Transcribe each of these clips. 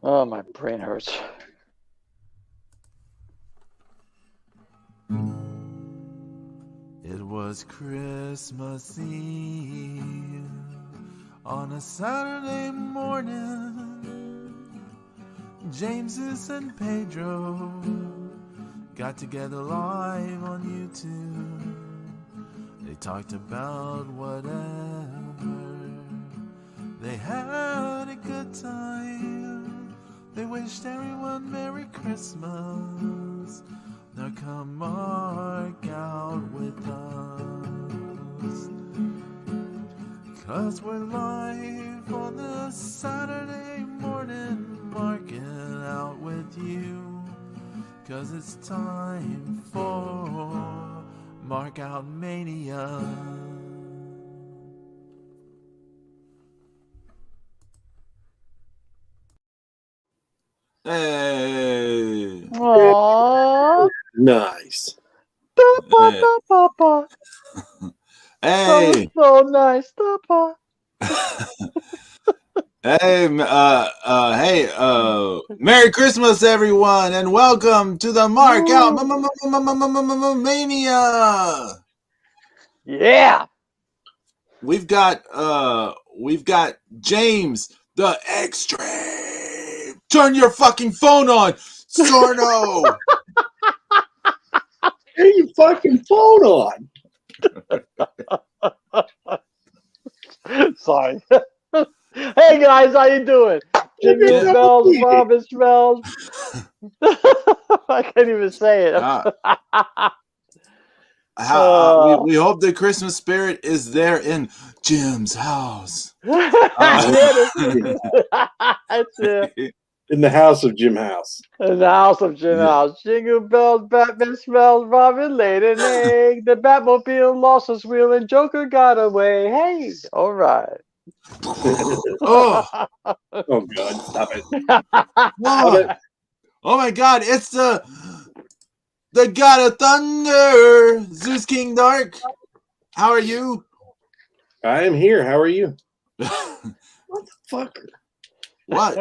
Oh, my brain hurts. It was Christmas Eve on a Saturday morning. Jameses and Pedro got together live on YouTube. They talked about whatever. They had a good time. They wished everyone Merry Christmas. Now come mark out with us, 'cause we're live on this Saturday morning, marking out with you, 'cause it's time for Mark Out Mania. Hey! Aww. Nice. Hey! So nice. Hey, Merry Christmas, everyone, and welcome to the Mark Out Mania. Yeah. We've got James the Extreme. Turn your fucking phone on, Sorno. Turn your fucking phone on. Sorry. Hey guys, how you doing? Jimmy smells, Robin smells. I can't even say it. We hope the Christmas spirit is there in Jim's house. That's it. In the house of Jim House. In the house of Jim House. Jingle bells, Batman smells, Robin laid an egg. The Batmobile lost his wheel and Joker got away. Hey, all right. Oh God, stop it. Oh my God, it's the God of Thunder, Zeus King Dark. How are you? I am here. How are you? What the fucker? What?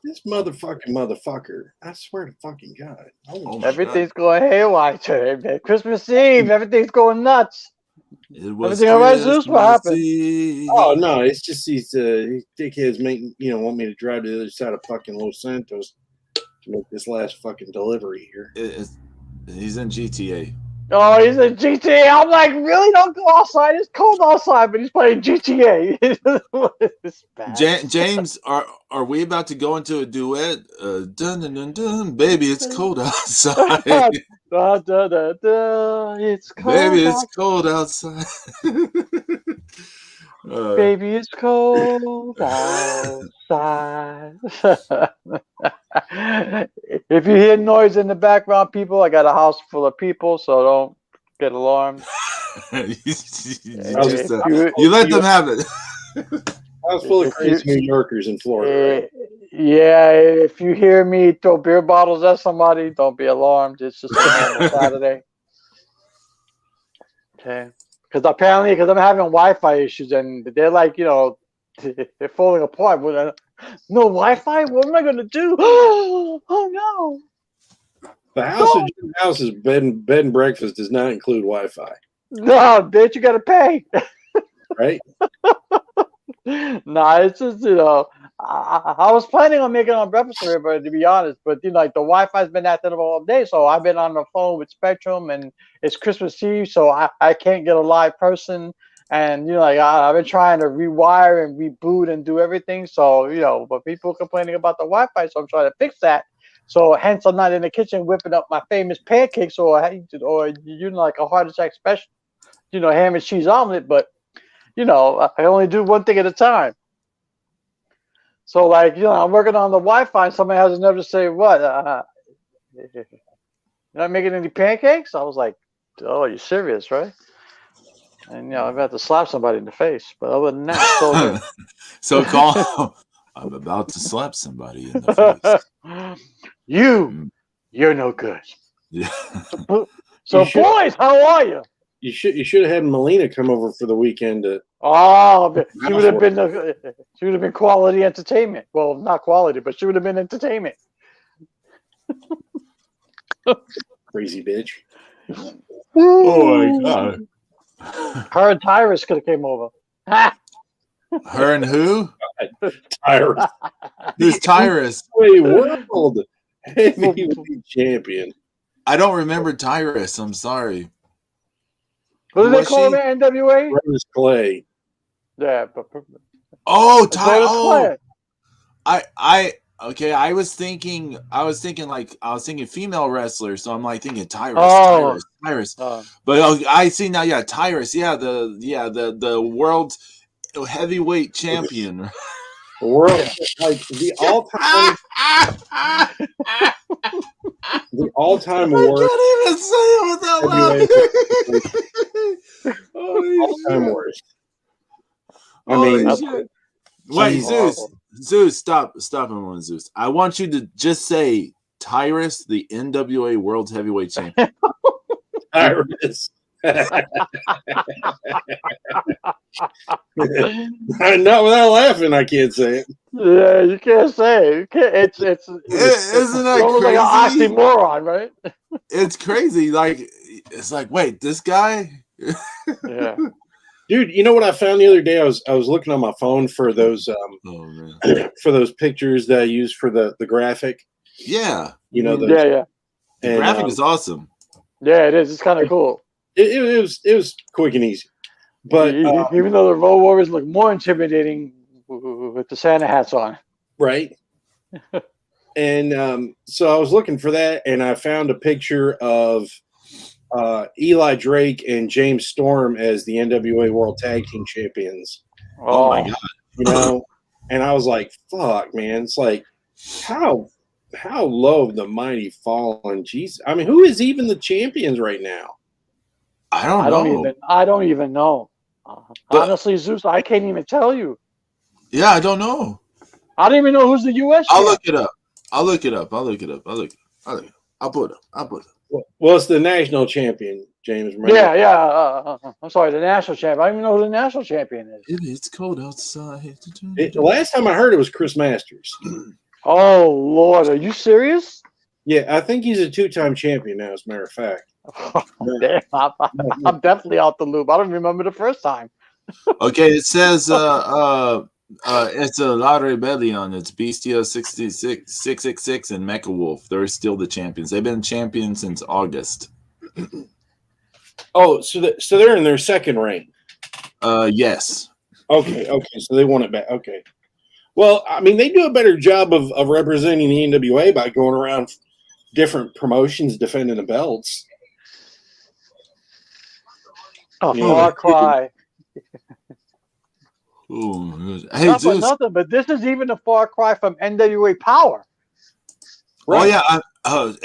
This motherfucker. I swear to fucking God. Everything's going haywire today, man. Christmas Eve, everything's going nuts. Everything all right, Zeus? What happened? Oh no, it's just these dickheads want me to drive to the other side of fucking Los Santos to make this last fucking delivery here. He's in GTA. Oh, he's in GTA. I'm like, really? Don't go outside. It's cold outside, but he's playing GTA. It's bad. James, are we about to go into a duet? Dun dun dun dun, baby, it's cold outside. Da, da, da, da. It's cold. Baby, it's cold outside. Baby, it's cold outside. If you hear noise in the background, people, I got a house full of people, so don't get alarmed. You let them have it. I was full of crazy New Yorkers in Florida. Right? Yeah, if you hear me throw beer bottles at somebody, don't be alarmed. It's just a normal Saturday. Okay. Because I'm having Wi-Fi issues, and they're like, they're falling apart. No Wi-Fi? What am I going to do? Oh, no. The house of Jim House's bed and breakfast does not include Wi-Fi. No, bitch, you got to pay. Right? Nah, it's just, I was planning on making on breakfast for everybody, to be honest, but the Wi-Fi's been active all day, so I've been on the phone with Spectrum, and it's Christmas Eve, so I can't get a live person, and I've been trying to rewire and reboot and do everything, so but people are complaining about the Wi-Fi, so I'm trying to fix that. So hence I'm not in the kitchen whipping up my famous pancakes or like a heart attack special, ham and cheese omelet, but I only do one thing at a time. So, I'm working on the Wi-Fi, and somebody has the nerve to say, what? You're not making any pancakes? I was like, oh, you're serious, right? And, I've had to slap somebody in the face. But other than that, it's all good. So call. I'm about to slap somebody in the face. You're no good. Yeah. So boys, how are you? You should have had Melina come over for the weekend to Oh, she would have been quality entertainment. Well, not quality, but she would have been entertainment. Crazy bitch. Oh my god. Her and Tyrus could have came over. Ha! Her and who? Tyrus. Who's Tyrus? World heavyweight champion. I don't remember Tyrus. I'm sorry. What do they Was call she? him at NWA? Rose Clay. Yeah, but Oh, Brodus Tyrus. Oh, Clay. Okay. I was thinking female wrestler. So I'm like thinking Tyrus. Oh. Tyrus. Oh. But I see now. Yeah, Tyrus. Yeah, the world heavyweight champion. The world, like the all-time worst. I can't even say it without laughing. All-time worst. I Holy mean, shit. Wait, Zeus, stop a moment, Zeus. I want you to just say Tyrus, the NWA World Heavyweight Champion. Tyrus. Not without laughing, I can't say it. Yeah, you can't say it. You can't, it's Isn't that almost crazy? like an oxymoron, right? It's crazy. Like, it's like, wait, this guy? Yeah. Dude, you know what I found the other day? I was looking on my phone for those for those pictures that I used for the graphic. Yeah. You know, those, yeah. The graphic is awesome. Yeah, it is. It's kind of cool. It was quick and easy. But even though the Road Warriors look more intimidating with the Santa hats on. Right. And so I was looking for that, and I found a picture of Eli Drake and James Storm as the NWA World Tag Team Champions. Oh my god! You know, and I was like, "Fuck, man!" It's like how low have the mighty fallen? Jeez, I mean, who is even the champions right now? I don't even know. Honestly, Zeus, I can't even tell you. Yeah, I don't know. I don't even know who's the U.S. I'll look it up. I'll put it up. Well, it's the national champion, James. Remember? Yeah. I'm sorry, the national champion. I don't even know who the national champion is. It's cold outside. The last time I heard it was Chris Masters. Oh Lord, are you serious? Yeah, I think he's a 2-time champion now. As a matter of fact. Damn, I'm definitely out the loop. I don't remember the first time. Okay, it says it's a La Rebellion. It's Bestia 666 and Mecha Wolf. They're still the champions. They've been champions since August. Oh, so they're in their second reign. Yes. Okay, so they won it back. Okay. Well, I mean, they do a better job of representing the NWA by going around different promotions defending the belts. Oh, far cry. Ooh. Hey, Zeus. Nothing, but this is even a far cry from NWA Power. Right? Oh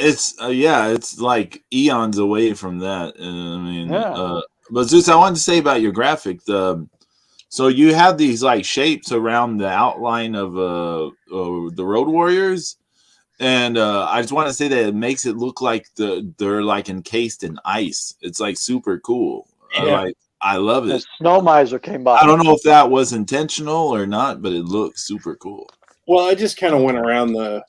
yeah, it's like eons away from that. I mean, but Zeus, I wanted to say about your graphic. So you have these like shapes around the outline of the Road Warriors, and I just want to say that it makes it look like they're like encased in ice. It's like super cool. Yeah. I love it. The Snow Miser came by. I don't know if that was intentional or not, but it looks super cool. Well, I just kind of went around the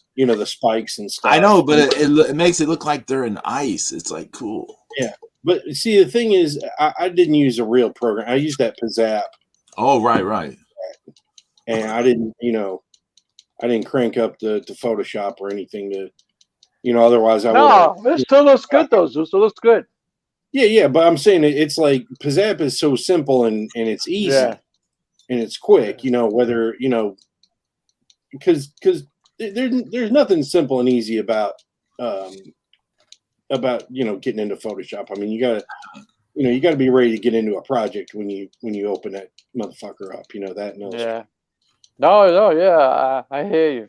spikes and stuff. I know, but it makes it look like they're in ice. It's like cool. Yeah, but see, the thing is, I didn't use a real program. I used that Pizzap. Oh, right. And I didn't crank up the Photoshop or anything to, otherwise I would. No, it still looks good though. It still looks good. Yeah, but I'm saying it's like Pizzap is so simple and it's easy and it's quick. Whether because there's nothing simple and easy about getting into Photoshop. I mean, you gotta be ready to get into a project when you open that motherfucker up. That knows. Yeah. No, yeah, I hear you.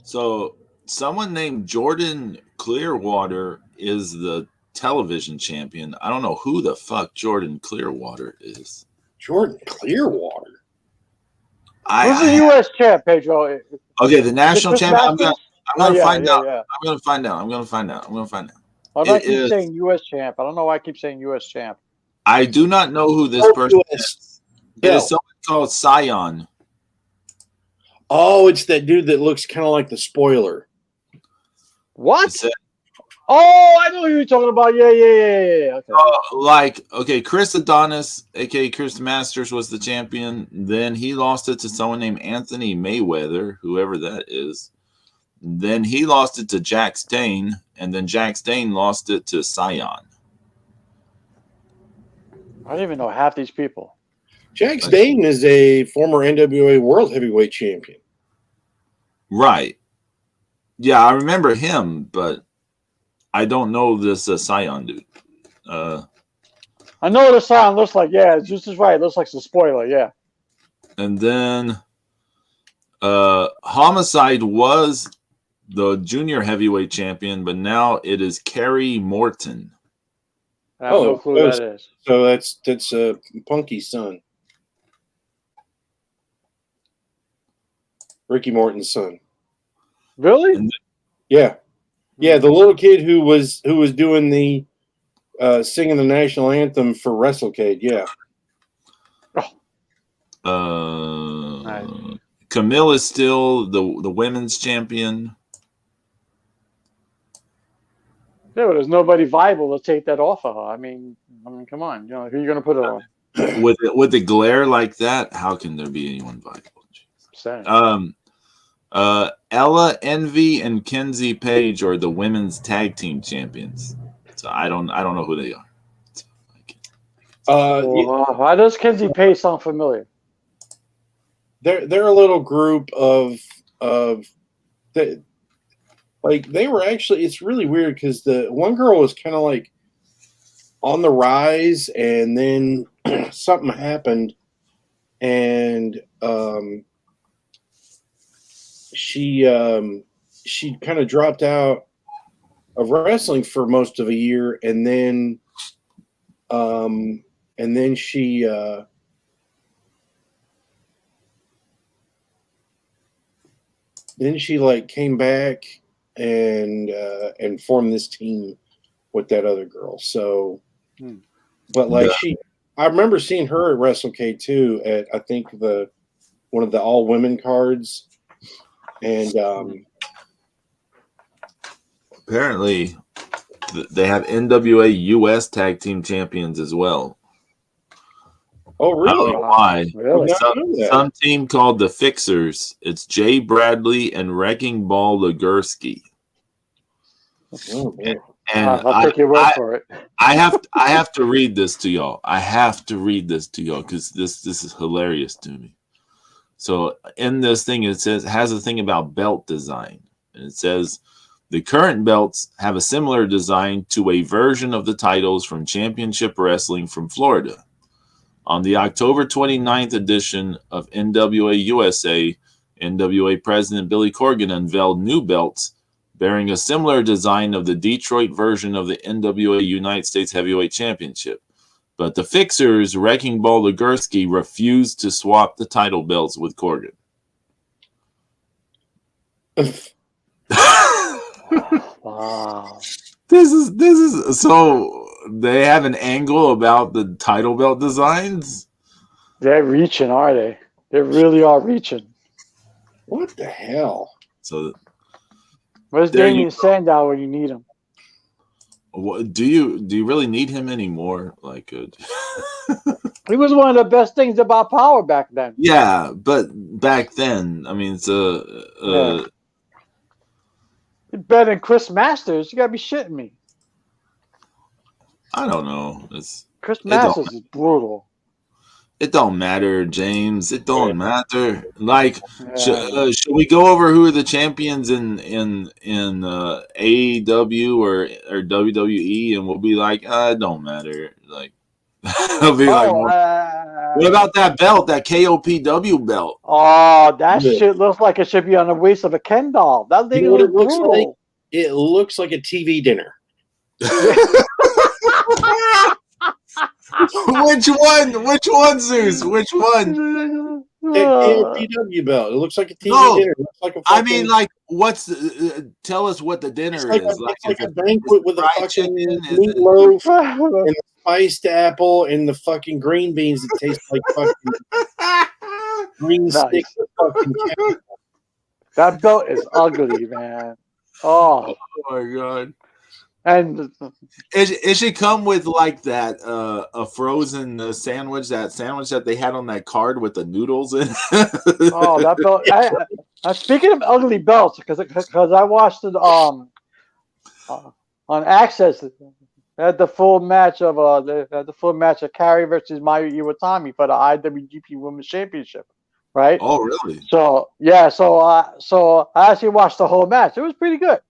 So someone named Jordan Clearwater is the television champion. I don't know who the fuck Jordan Clearwater is. Jordan Clearwater. Who's the U.S. champ, Pedro? Okay, the national champ. I'm gonna find out. Yeah. I'm gonna find out. Why do I keep saying U.S. champ? I don't know why I keep saying U.S. champ. I do not know who this person is. It is someone called Scion. Oh, it's that dude that looks kind of like the spoiler. What? Oh, I know who you're talking about. Yeah. Okay. Chris Adonis, aka Chris Masters, was the champion. Then he lost it to someone named Anthony Mayweather, whoever that is. Then he lost it to Jack Stain, and then Jack Stain lost it to Scion. I don't even know half these people. Jack Stain is a former NWA World Heavyweight Champion. Right. Yeah, I remember him, but I don't know this Scion dude. I know what the Scion looks like. Yeah, Juice is right. It looks like the spoiler. Yeah. And then Homicide was the junior heavyweight champion, but now it is Kerry Morton. I have no clue who that is. So that's Punky's son. Ricky Morton's son. Really? Yeah. The little kid who was doing the singing the national anthem for WrestleCade. Yeah. Nice. Camille is still the women's champion. Yeah, but there's nobody viable to take that off of her. I mean, come on. You know, who are you going to put it on? With the glare like that, how can there be anyone viable? Ella, Envy, and Kenzie Page are the women's tag team champions. So I don't know who they are. Why does Kenzie Page sound familiar? They're a little group of that. Like they were actually, it's really weird because the one girl was kind of like on the rise, and then something happened, and she kind of dropped out of wrestling for most of a year, and then she like came back and formed this team with that other girl. So, but like I remember seeing her at WrestleCade too at I think one of the all women cards, and apparently they have NWA US Tag Team Champions as well. Oh, really? I don't know why. Really? Some team called the Fixers. It's Jay Bradley and Wrecking Ball Legursky. Oh, man. And I'll take your word for it. I have to read this to y'all. I have to read this to y'all because this is hilarious to me. So in this thing, it has a thing about belt design. And it says the current belts have a similar design to a version of the titles from Championship Wrestling from Florida. On the October 29th edition of NWA USA, NWA President Billy Corgan unveiled new belts bearing a similar design of the Detroit version of the NWA United States Heavyweight Championship. But the Fixers, Wrecking Ball Legursky, refused to swap the title belts with Corgan. Wow. This is so they have an angle about the title belt designs. They're reaching, are they? They really are reaching. What the hell? So where's Damian Sandow when you need him? What, do you really need him anymore? Like, he was one of the best things about Power back then. Yeah, but back then, I mean, it's better than Chris Masters. You gotta be shitting me. I don't know. Chris Masters is brutal. It don't matter, James. It don't matter. Like, should we go over who are the champions in AEW or WWE, and we'll be like, it don't matter. Like, I'll be what about that belt, that KOPW belt? Oh, that shit looks like it should be on the waist of a Ken doll. That thing looks brutal. Like? It looks like a TV dinner. Which one, Zeus? Which one? PW belt. It looks like a TV dinner. It looks like a I mean, like, what's tell us what the dinner is. It's like a banquet with a fucking chicken, meatloaf and a spiced apple and the fucking green beans that taste like fucking green sticks of fucking cabbage. That belt is ugly, man. Oh my god! And it should come with like that a frozen sandwich, that sandwich that they had on that card with the noodles in. Oh, that belt! Speaking of ugly belts, because I watched it on Access. They had the full match of Carrie versus Mayu Iwatani for the IWGP Women's Championship, right? Oh, really? So yeah, so I actually watched the whole match. It was pretty good.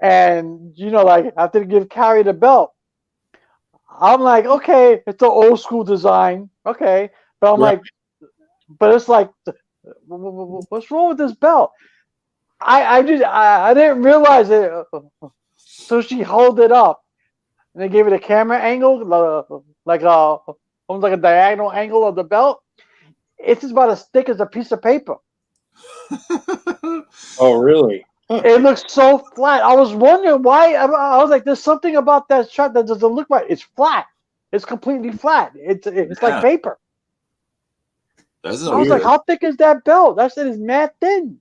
And like after they give Carrie the belt, I'm like, okay, it's an old school design, okay, but I'm like, but it's like, what's wrong with this belt? I didn't realize it. So she held it up, and they gave it a camera angle, like almost like a diagonal angle of the belt. It's just about as thick as a piece of paper. Oh, really? Huh. It looks so flat. I was wondering why. I was like, there's something about that shot that doesn't look right. It's flat. It's completely flat. It's like paper. I was like, how thick is that belt? That shit is mad thin.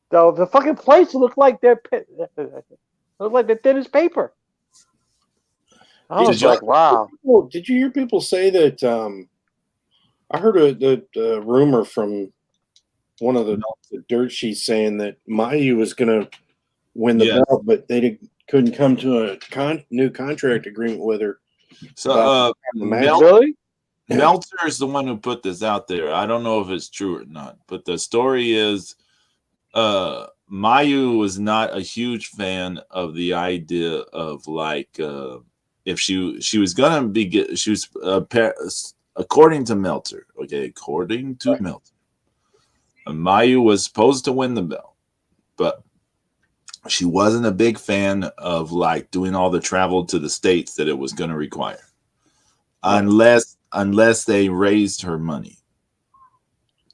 So the fucking plates look like they're thin as paper. I was like, wow. Did you hear people say that? I heard a rumor from one of the dirt sheets saying that Mayu was going to win the belt, but they couldn't come to a new contract agreement with her. So, really? Meltzer is the one who put this out there. I don't know if it's true or not, but the story is Mayu was not a huge fan of the idea of like if she was gonna be she was according to Meltzer. Okay, according to Meltzer, Mayu was supposed to win the belt, but she wasn't a big fan of like doing all the travel to the States that it was going to require, unless they raised her money.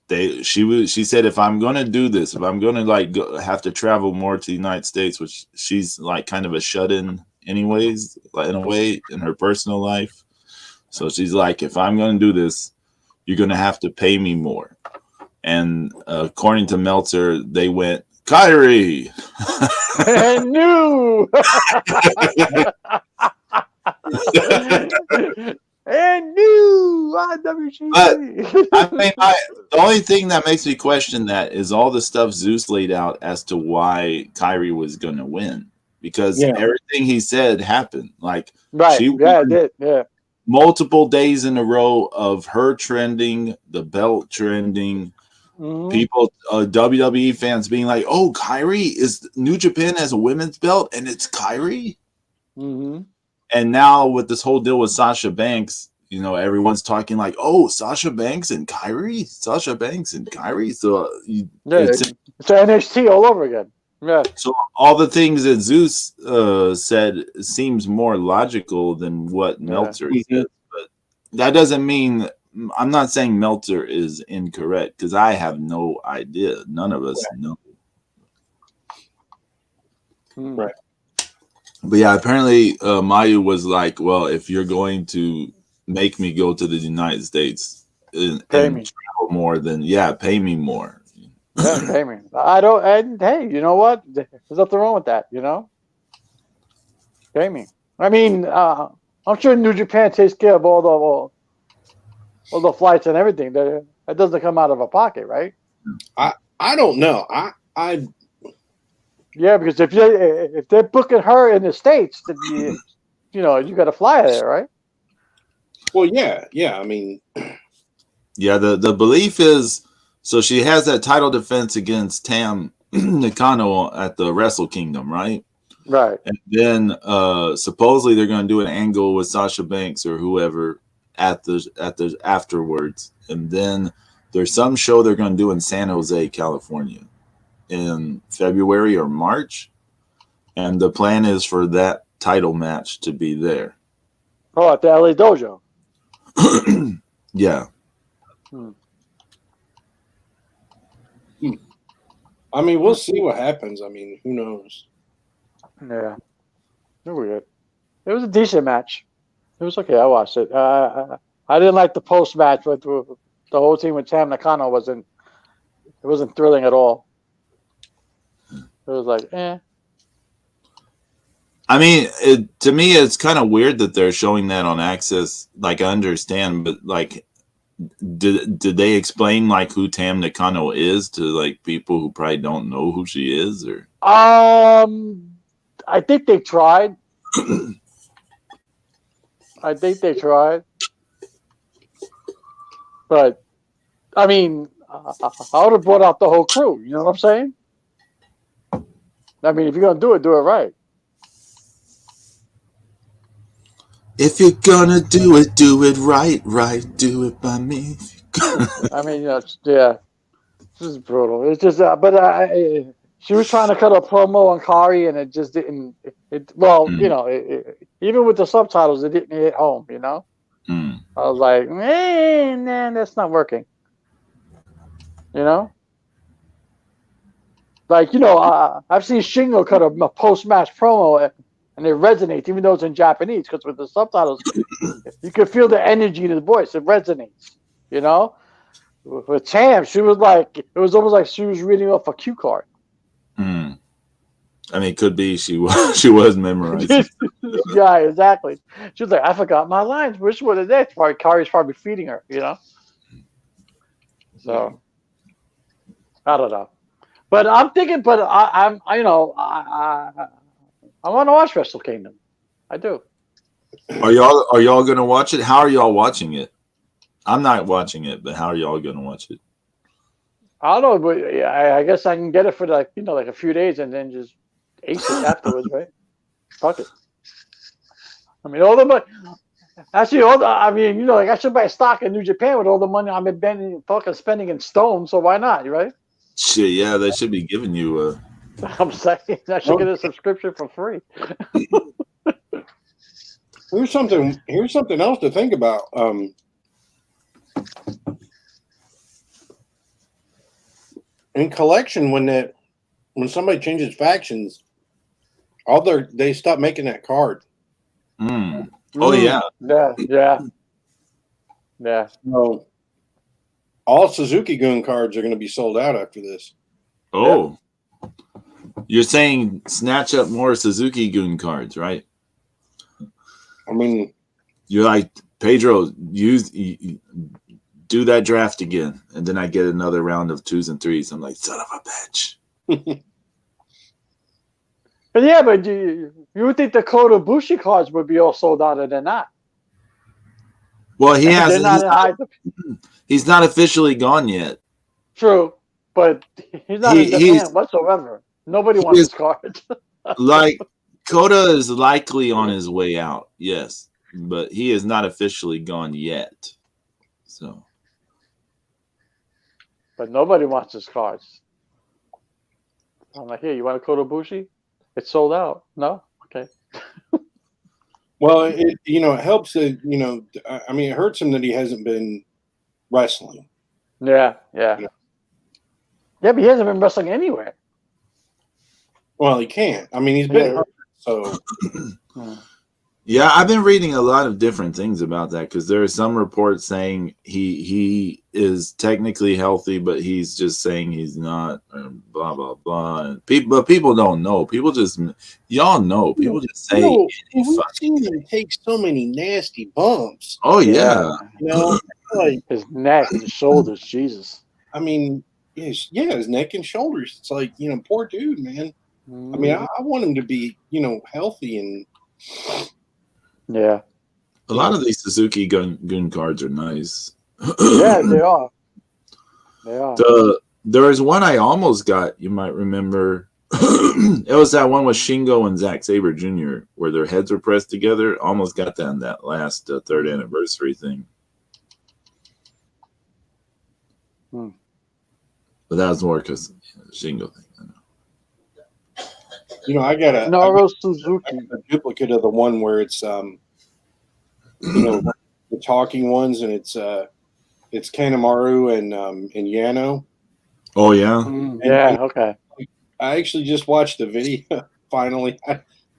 She said, if I'm going to do this, if I'm going to have to travel more to the United States, which she's like kind of a shut-in anyways, like in a way in her personal life. So she's like, if I'm going to do this, you're going to have to pay me more. And according to Meltzer, they went, Kyrie. And new. And new IWGP. I mean, the only thing that makes me question that is all the stuff Zeus laid out as to why Kyrie was going to win, because everything he said happened. Like, she it did. Yeah. Multiple days in a row of her trending, the belt trending. Mm-hmm. People, WWE fans being like, "Oh, Kyrie is New Japan has a women's belt, and it's Kyrie." Mm-hmm. And now with this whole deal with Sasha Banks, everyone's talking like, "Oh, Sasha Banks and Kyrie, Sasha Banks and Kyrie." So it's NXT all over again. Yeah. So all the things that Zeus said seems more logical than what Meltzer said, but that doesn't mean. I'm not saying Meltzer is incorrect because I have no idea. None of us know. Right. But yeah, apparently Mayu was like, well, if you're going to make me go to the United States and travel more, then pay me more. Yeah, pay me. I don't. And hey, you know what? There's nothing wrong with that. Pay me. I mean, I'm sure New Japan takes care of all the flights and everything. That doesn't come out of a pocket, right? I don't know. Yeah, because if they're booking her in the States, then you got to fly there, right? Well, yeah. I mean, the belief is so she has that title defense against Tam Nakano at the Wrestle Kingdom, right? Right. And then supposedly they're going to do an angle with Sasha Banks or whoever at the afterwards, and then there's some show they're going to do in San Jose, California, in February or March, and the plan is for that title match to be there. Oh, at the LA Dojo. Yeah. I mean, we'll see what happens. I mean, who knows? Yeah, it was good. It was a decent match. It was okay. I watched it. I didn't like the post match with the whole team with Tam Nakano. It wasn't thrilling at all. It was like, eh. I mean, to me, it's kind of weird that they're showing that on Access. Like, I understand, but like, did they explain like who Tam Nakano is to like people who probably don't know who she is? Or I think they tried. But I mean, I would have brought out the whole crew. You know what I'm saying? I mean, if you're gonna do it right. If you're gonna do it right. Do it by me. I mean, yeah, this is brutal. It's just, but she was trying to cut a promo on Kari, and it just didn't. Even with the subtitles, it didn't hit home. You know, I was like, man, that's not working. You know, like I've seen Shingo cut a post-match promo, and it resonates, even though it's in Japanese, because with the subtitles, you can feel the energy in his voice. It resonates. You know. With Tam, she was like, it was almost like she was reading off a cue card. I mean, it could be she was memorizing. Yeah, exactly. She was like, I forgot my lines. Which one is that? Probably Kari's probably feeding her, So I don't know, but I'm thinking. But I want to watch Wrestle Kingdom. I do. Are y'all gonna watch it? How are y'all watching it? I'm not watching it, but how are y'all gonna watch it? I don't know, but yeah, I guess I can get it for like a few days and then just ace it afterwards, right? Fuck it. I mean, all the money. Actually, like I should buy stock in New Japan with all the money I've been spending in stone. So why not, right? Shit, yeah, they should be giving you. I'm saying I should get a subscription for free. Here's something else to think about. In collection, when somebody changes factions, they stop making that card. Oh yeah. So all Suzuki-gun cards are going to be sold out after this. Oh, yeah. You're saying snatch up more Suzuki-gun cards, right? I mean, you're like, Pedro, do that draft again, and then I get another round of 2s and 3s. I'm like, son of a bitch. But yeah, but you would think the Kota Ibushi cards would be all sold out, and they're not. Well, he's not officially gone yet. True, but he's not in Japan whatsoever. Nobody wants his cards. Like, Kota is likely on his way out, yes, but he is not officially gone yet. So, but nobody wants his cards. I'm like, hey, you want a Kota Ibushi? It's sold out. No? Okay. Well, it helps that, I mean, it hurts him that he hasn't been wrestling. Yeah, but he hasn't been wrestling anywhere. Well, he can't. I mean, he's been hurt, so. Yeah, I've been reading a lot of different things about that, because there are some reports saying he is technically healthy, but he's just saying he's not, blah blah blah. And people don't know. People just, y'all know. People just say. We've seen him take so many nasty bumps. Oh yeah. Like his neck and his shoulders. Jesus. I mean, his neck and shoulders. It's like, poor dude, man. I mean, I want him to be, healthy and. Yeah. A lot of these Suzuki gun cards are nice. Yeah, they are. There is one I almost got, you might remember. It was that one with Shingo and Zack Sabre Jr., where their heads were pressed together. Almost got that in that last 3rd anniversary thing. But that was more because Shingo thing. I got a duplicate of the one where it's the talking ones, and it's Kanemaru and Yano. Oh yeah. Yeah. Okay. I actually just watched the video finally.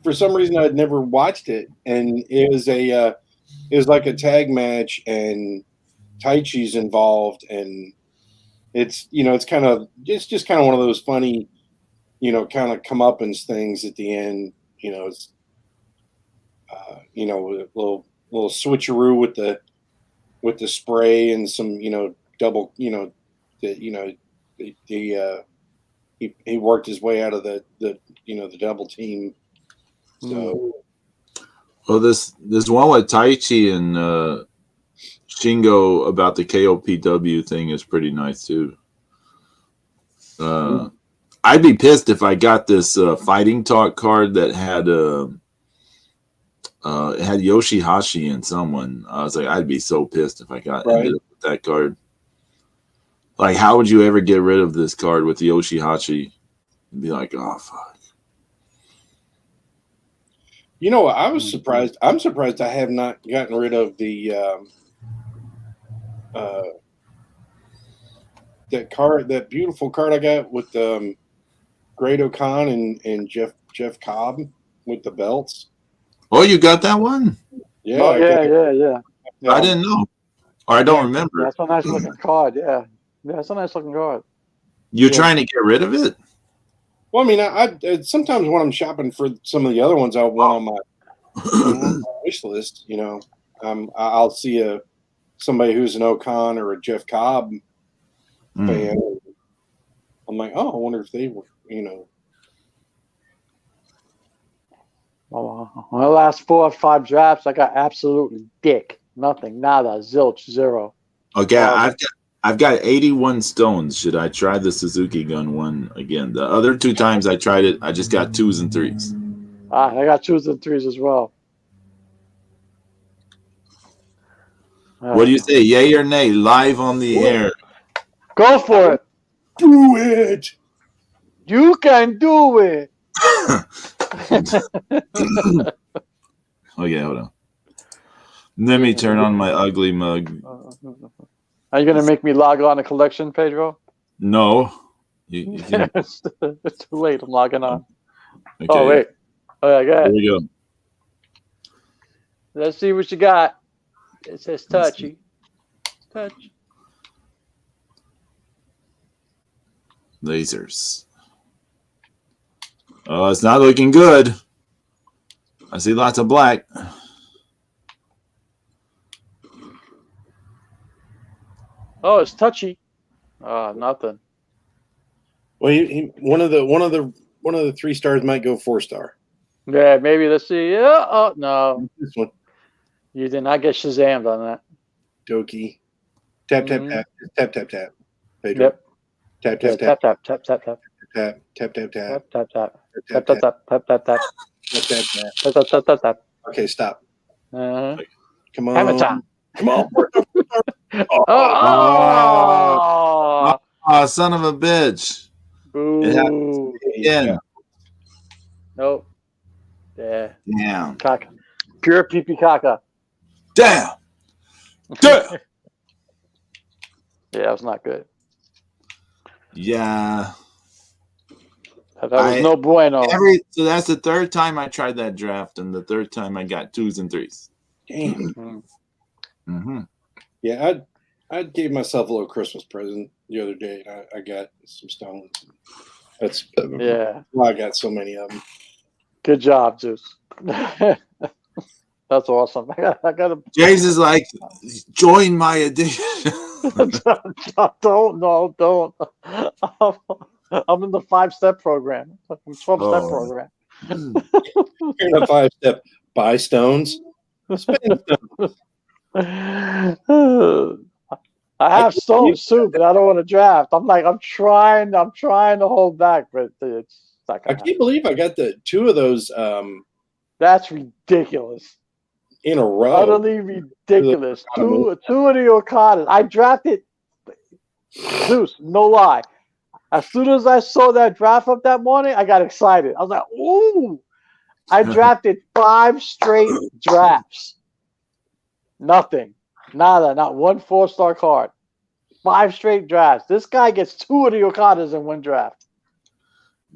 For some reason, I'd never watched it, and it was like a tag match, and Taichi's involved, and it's it's just kind of one of those funny, kind of comeuppance things at the end. It's a little switcheroo with the spray and some double that he worked his way out of the double team. So well, this one with Taichi and Shingo about the KOPW thing is pretty nice too. I'd be pissed if I got this Fighting Talk card that had it had Yoshihashi and someone. I was like, I'd be so pissed if I ended up with that card. Like, how would you ever get rid of this card with Yoshihashi? You'd be like, oh fuck. I was surprised. I'm surprised I have not gotten rid of the that beautiful card I got with Great O'Khan and Jeff Cobb with the belts. Oh, you got that one? Yeah. Oh, yeah. I didn't know. Or I don't remember. That's a nice looking card. Yeah, that's a nice looking card. You're trying to get rid of it? Well, I mean, I sometimes when I'm shopping for some of the other ones I want on my wish list, I'll see somebody who's an O'Khan or a Jeff Cobb fan. I'm like, oh, I wonder if they were, Well, my last 4 or 5 drafts, I got absolutely dick, nothing, nada, zilch, zero. Okay, I've got 81 stones. Should I try the Suzuki gun one again? The other 2 times I tried it, I just got 2s and 3s. I got 2s and 3s as well. What do you say, yay or nay? Live on the air. Go for it. Do it. You can do it. Okay, hold on. Let me turn on my ugly mug. Are you going to make me log on a collection, Pedro? No. It's too late. I'm logging on. Okay. Oh, wait. Oh, yeah, go ahead. Here we go. Let's see what you got. It says touchy. Touch. Lasers. Oh, it's not looking good. I see lots of black. Oh, it's touchy. Nothing. Well, one of the 3 stars might go 4-star. Yeah, maybe. Let's see. Yeah. Oh, no. This one. You did not get Shazammed on that. Doki. Tap, tap, tap. Tap, tap, tap. Pedro. Yep. Tap, tap, Yeah, tap. tap, tap, tap, tap. Tap, tap, tap, tap. Tap, tap, tap. Tap, Tap, tap, tap, tap, tap, tap. tap, tap, tap. Tap, tap, tap, tap, tap. Okay, stop. Uh-huh. Come on. Hammer time. Come on. Oh! Son of a bitch. Boo. Again. Nope. Yeah. Damn. Caca. Pure pee-pee caca. Damn. Damn. Yeah, that was not good. Yeah. That was no bueno. So that's the 3rd time I tried that draft, and the 3rd time I got 2s and 3s. Damn. Mm-hmm. Yeah, I gave myself a little Christmas present the other day, and I got some stones. That's why I got so many of them. Good job, Zeus. That's awesome. I got to. James is like, join my addiction. Don't. I'm in the 5-step program. I'm 12-step program. You're in a 5-step. Buy stones. Spend stones. I have stones too, but I don't want to draft. I'm trying to hold back, but it's not gonna I can't believe I got the 2 of those That's ridiculous. In a row. Utterly ridiculous. Two of the Okadas. I drafted Zeus, no lie. As soon as I saw that draft up that morning, I got excited. I was like, ooh. I drafted 5 straight drafts. Nothing. Nada. Not one 4-star card. 5 straight drafts. This guy gets 2 of the Okadas in 1 draft.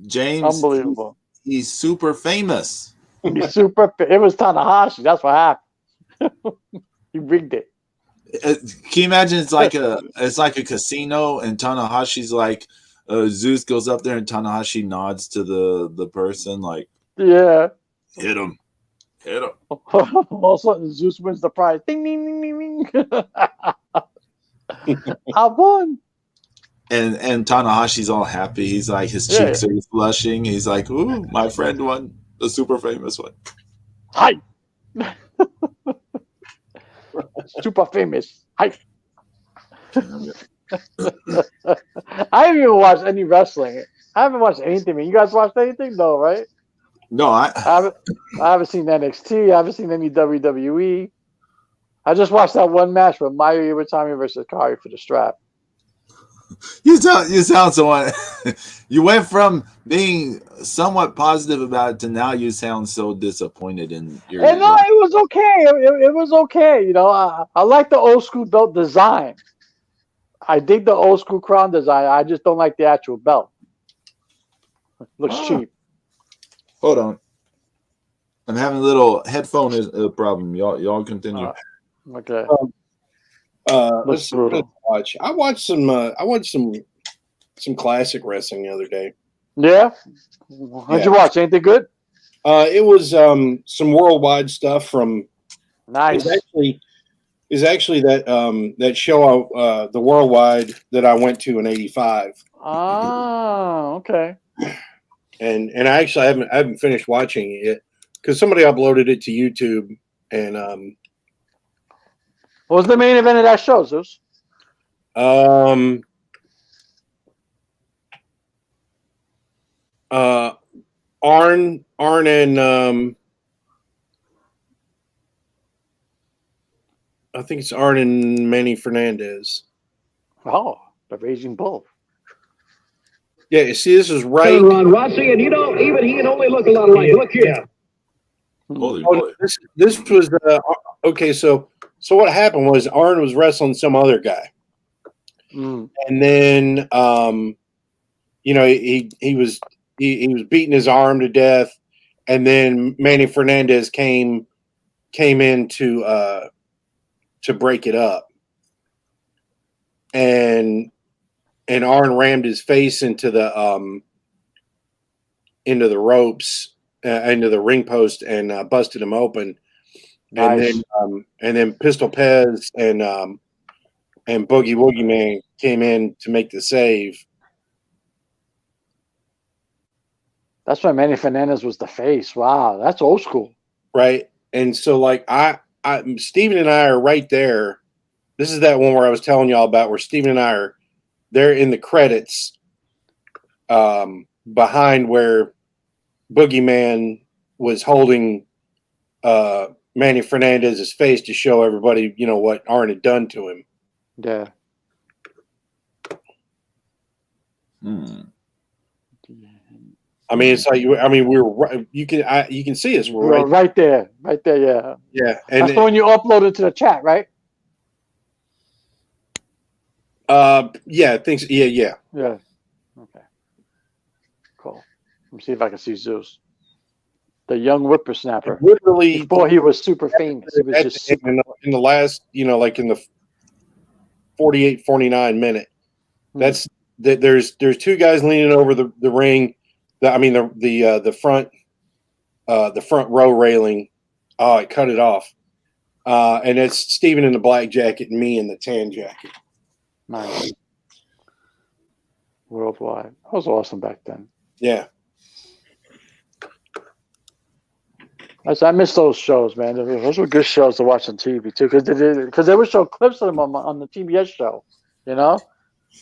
James, Unbelievable. He's super famous. He's super. It was Tanahashi. That's what happened. He rigged it. Can you imagine? It's like a casino, and Tanahashi's like, Zeus goes up there, and Tanahashi nods to the person, like, yeah, hit him. All of a sudden, Zeus wins the prize. Ding, ding, ding, ding, ding. I won. And Tanahashi's all happy. He's like, his cheeks are blushing. He's like, ooh, my friend won the super famous one. Hi. Super famous. Hi. I haven't even watched any wrestling. I haven't watched anything. You guys watched anything? No, right? No, I haven't seen NXT. I haven't seen any WWE. I just watched that one match with Maya Iwatani versus Kari for the strap. You sound so. You went from being somewhat positive about it to now you sound so disappointed in your. And no, it was okay. It was okay. You know, I like the old school belt design. I dig the old school crown design. I just don't like the actual belt. It looks cheap. Hold on, I'm having a little headphone problem. Y'all continue. Okay. Let's watch. I watched some classic wrestling the other day. Yeah. What'd you watch? Anything good? It was some worldwide stuff from. Nice. Is actually that show the worldwide that I went to in '85. Oh, okay. And I actually haven't finished watching it yet because somebody uploaded it to YouTube and What was the main event of that show, Zeus? Arn and I think it's Arn and Manny Fernandez. Oh, the Raging Bull. Yeah, you see, this is right. Ron Rossi, and even he can only look a lot alike. Look here. Holy boy. This was okay. So what happened was Arn was wrestling some other guy, and then he was beating his arm to death, and then Manny Fernandez came in to break it up, and Arn rammed his face into the ropes, into the ring post, and busted him open. Nice. And then Pistol Pez and Boogie Woogie Man came in to make the save. That's why Manny Fernandez was the face. Wow, that's old school. Right. And so like Steven and I are right there. This is that one where I was telling y'all about where Steven and I are there in the credits behind where Boogeyman was holding Manny Fernandez's face to show everybody, what Arn had done to him. Yeah. I mean, it's like we were. You can see us. We're right there. Yeah. Yeah, and that's the one you uploaded to the chat, right? Yeah, things. Yeah. Yeah. Okay. Cool. Let me see if I can see Zeus, the young whippersnapper. Literally, before he was super famous. He was just in the last, like in the 48, 49 minute. That's that. There's 2 guys leaning over the ring. The front row railing. Oh, I cut it off. And it's Steven in the black jacket and me in the tan jacket. Nice. Worldwide. That was awesome back then. Yeah. I miss those shows, man. Those were good shows to watch on TV too, because they would show clips of them on the TBS show.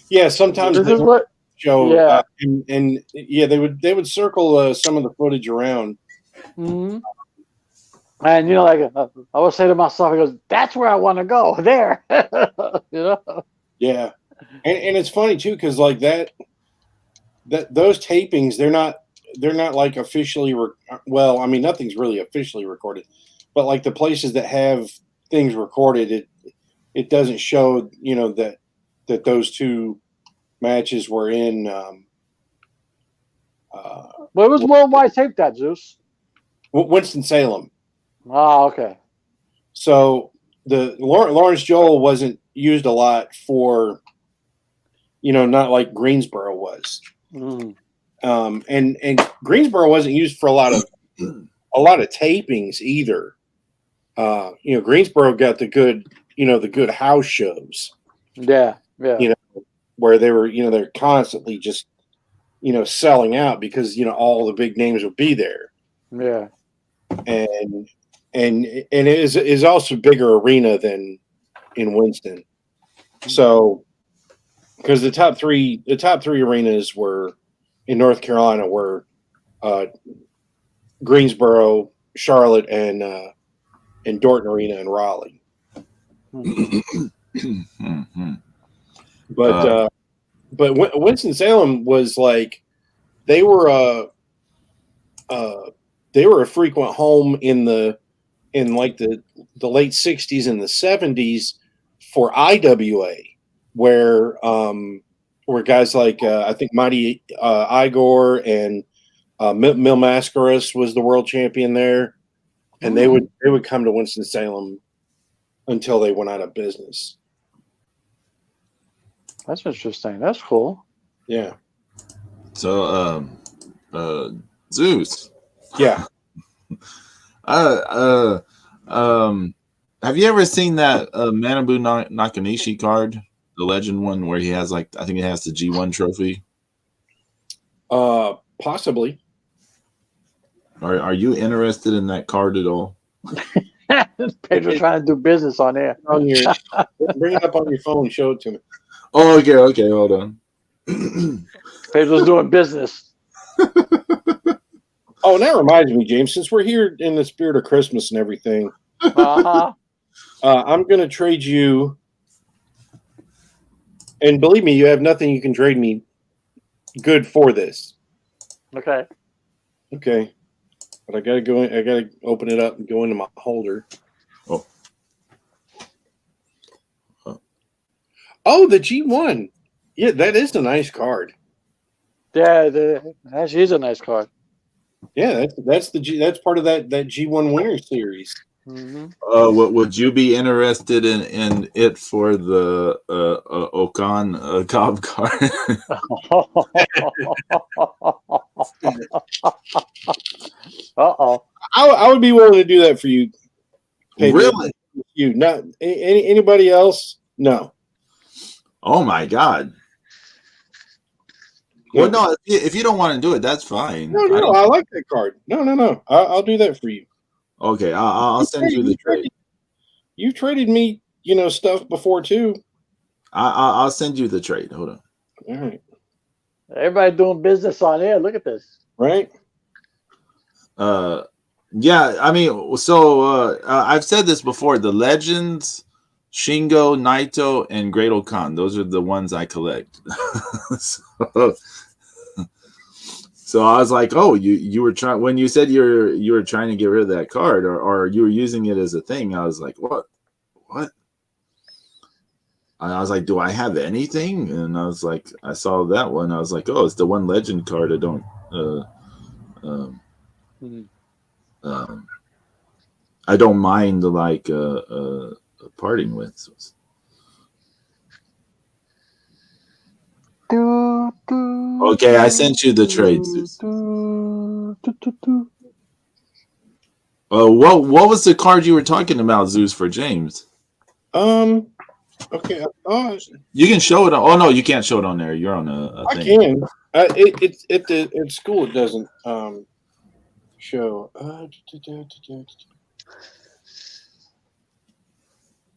Yeah, sometimes this is what show. Yeah, and they would circle some of the footage around. Mm-hmm. And I would say to myself, he goes, "That's where I want to go." There, Yeah, and it's funny too because like that those tapings they're not like officially nothing's really officially recorded, but like the places that have things recorded, it doesn't show that that those two matches were in. Where was Worldwide taped at, Zeus? Winston-Salem. Oh, okay. So the Lawrence Joel wasn't used a lot for, not like Greensboro was. Mm. And Greensboro wasn't used for a lot of tapings either. Greensboro got the good house shows. Yeah. Where they were, they're constantly just, selling out because all the big names would be there. Yeah. And it is also a bigger arena than in Winston. So, because the top three arenas were in North Carolina were Greensboro, Charlotte, and Dorton Arena in Raleigh. But Winston-Salem was like they were a frequent home in the late '60s and the '70s for IWA, where guys like I think Mighty Igor and Mil Mascaras was the world champion there, and they would come to Winston-Salem until they went out of business. That's interesting. That's cool. Yeah. So, Zeus. Yeah. Have you ever seen that Manabu Nakanishi card, the legend one, where he has I think it has the G1 trophy? Possibly. Are you interested in that card at all? Pedro's trying to do business on there. Bring it up on your phone and show it to me. Oh, okay, hold on. Pedro's doing business. Oh, and that reminds me, James, since we're here in the spirit of Christmas and everything, I'm going to trade you, and believe me, you have nothing you can trade me good for this. Okay. But I got to open it up and go into my holder. Oh, the G1. Yeah, that is a nice card. Yeah, that is a nice card. Yeah, that's part of that G1 Winner Series. Mm-hmm. Would you be interested in it for the Okan Cobb card? Uh-oh. I would be willing to do that for you. Pedro. Really? You, not anybody else? No. Oh my God. Well, no, if you don't want to do it, that's fine. No, I like that card. No. I'll do that for you. Okay, I'll send you the trade. You've traded me, stuff before too. I'll send you the trade. Hold on. All right. Everybody doing business on here. Look at this. Right. Yeah, I mean, so I've said this before. The Legends, Shingo, Naito, and Great Okan. Those are the ones I collect. So I was like, oh, you were trying, when you said you were trying to get rid of that card, or you were using it as a thing. I was like, what? And I was like, do I have anything? And I was like, I saw that one. I was like, oh, it's the one legend card. I don't. I don't mind parting with. Okay, I sent you the trades. What was the card you were talking about, Zeus, for James? Okay. You can show it. Oh no, you can't show it on there. You're on a I thing. can. It's at school. It doesn't show.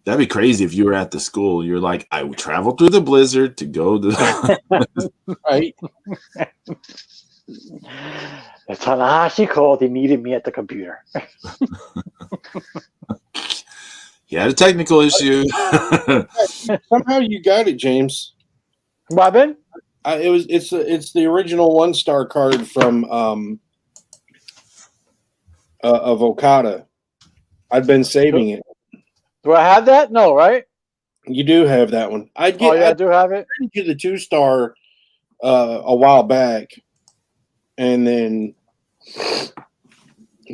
That'd be crazy if you were at the school. You're like, I would travel through the blizzard to go to. Right. Tanahashi called. He needed me at the computer. He had a technical issue. Somehow you got it, James. Robin? It's the original 1-star card from of Okada. I've been saving it. Do I have that? No, right? You do have that one. I do have it. I get the 2-star a while back, and then,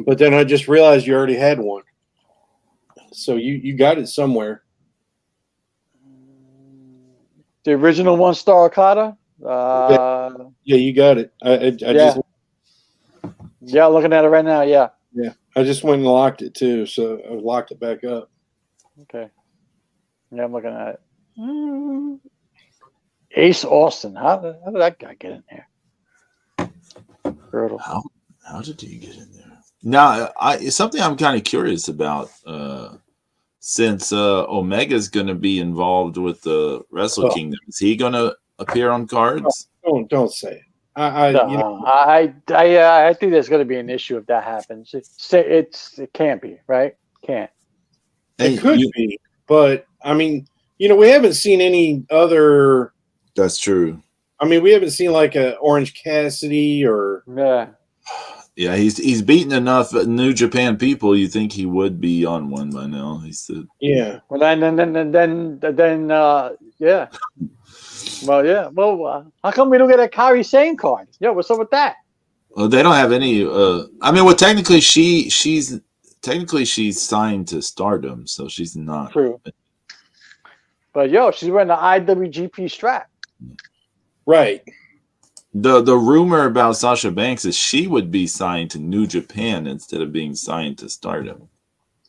but then I just realized you already had one. So you got it somewhere. The original 1-star Okada. Yeah, you got it. I just looking at it right now. Yeah. I just went and locked it too, so I locked it back up. Okay. Yeah, I'm looking at it. Ace Austin. How did that guy get in there? Brutal. How did he get in there? Now, it's something I'm kind of curious about. Since Omega's going to be involved with the Wrestle Kingdom, is he going to appear on cards? Don't say it. I think there's going to be an issue if that happens. It can't be, right? Can't. It could be, but I mean, we haven't seen any other. That's true. I mean, we haven't seen like a Orange Cassidy or. Yeah, he's beaten enough New Japan people. You think he would be on one by now? He said. Yeah. Well, then, yeah. Well, yeah. Well, how come we don't get a Kairi Sane card? Yeah, what's up with that? Well, they don't have any. I mean, well, technically, she's signed to Stardom, so she's not. True. But she's wearing the IWGP strap. Right. The rumor about Sasha Banks is she would be signed to New Japan instead of being signed to Stardom.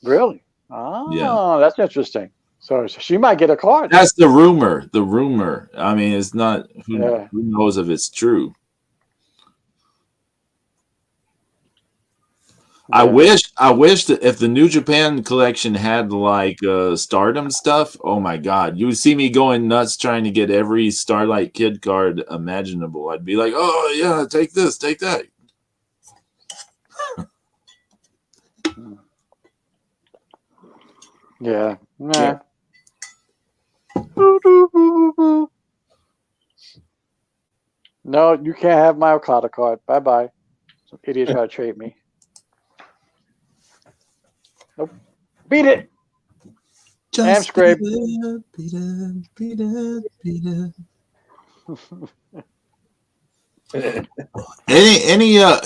Really? Oh, yeah. That's interesting. So she might get a card. That's the rumor. The rumor. I mean, it's not. Who knows if it's true? Yeah. I wish that if the New Japan collection had like Stardom stuff, oh my God, you would see me going nuts trying to get every Starlight Kid card imaginable. I'd be like, oh yeah, take this, take that. Yeah. No, you can't have my Okada card. Bye bye. Some idiot try to trade me. Nope. Beat it. Ham scrape. Beat it.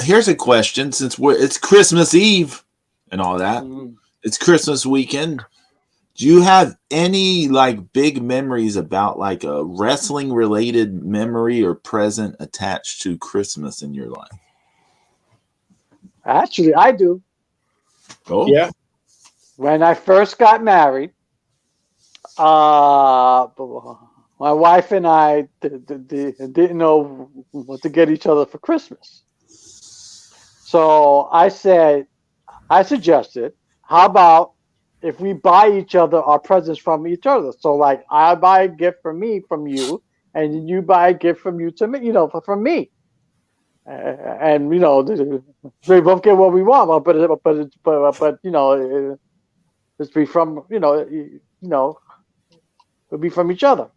Here's a question, since it's Christmas Eve and all that. It's Christmas weekend. Do you have any like big memories about like a wrestling related memory or present attached to Christmas in your life? Actually, I do. Oh yeah. When I first got married, my wife and I didn't know what to get each other for Christmas. So I suggested, how about if we buy each other our presents from each other? So like I buy a gift from you, and you buy a gift from you to me, from me. And we both get what we want, but it's be from it'll be from each other.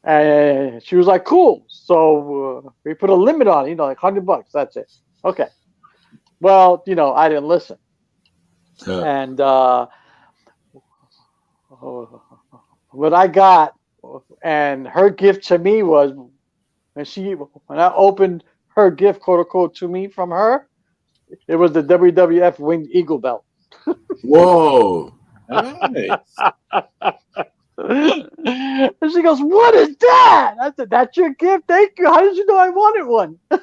And she was like, cool. So we put a limit on it, like $100. That's it. Okay. Well, I didn't listen. And what I got, and her gift to me was, when I opened her gift, quote unquote, to me from her, it was the WWF Winged Eagle belt. Whoa. Nice. And she goes, what is that? I said, that's your gift? Thank you. How did you know I wanted one? I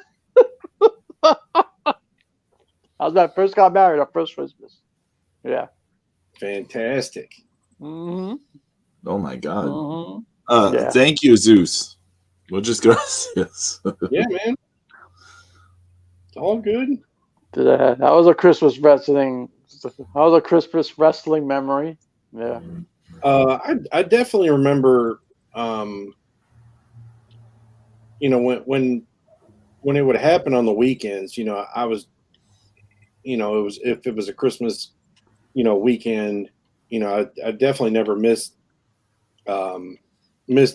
was when I first got married, our first Christmas. Yeah. Fantastic. Mm-hmm. Oh my God. Mm-hmm. Thank you, Zeus. We'll just go. Yes. Yeah, man. It's all good. That was a Christmas wrestling. That was a Christmas wrestling memory. Yeah. I definitely remember, when it would happen on the weekends, I was, if it was a Christmas, weekend, I definitely never missed the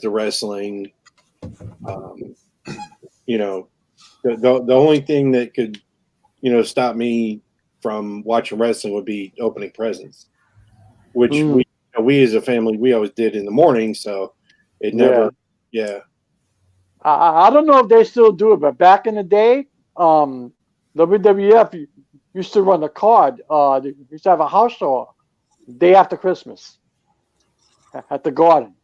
wrestling. The only thing that could, stop me from watching wrestling would be opening presents, which we we as a family, we always did in the morning, so it never, yeah. I don't know if they still do it, but back in the day, WWF used to run a card. They used to have a house show day after Christmas at the Garden.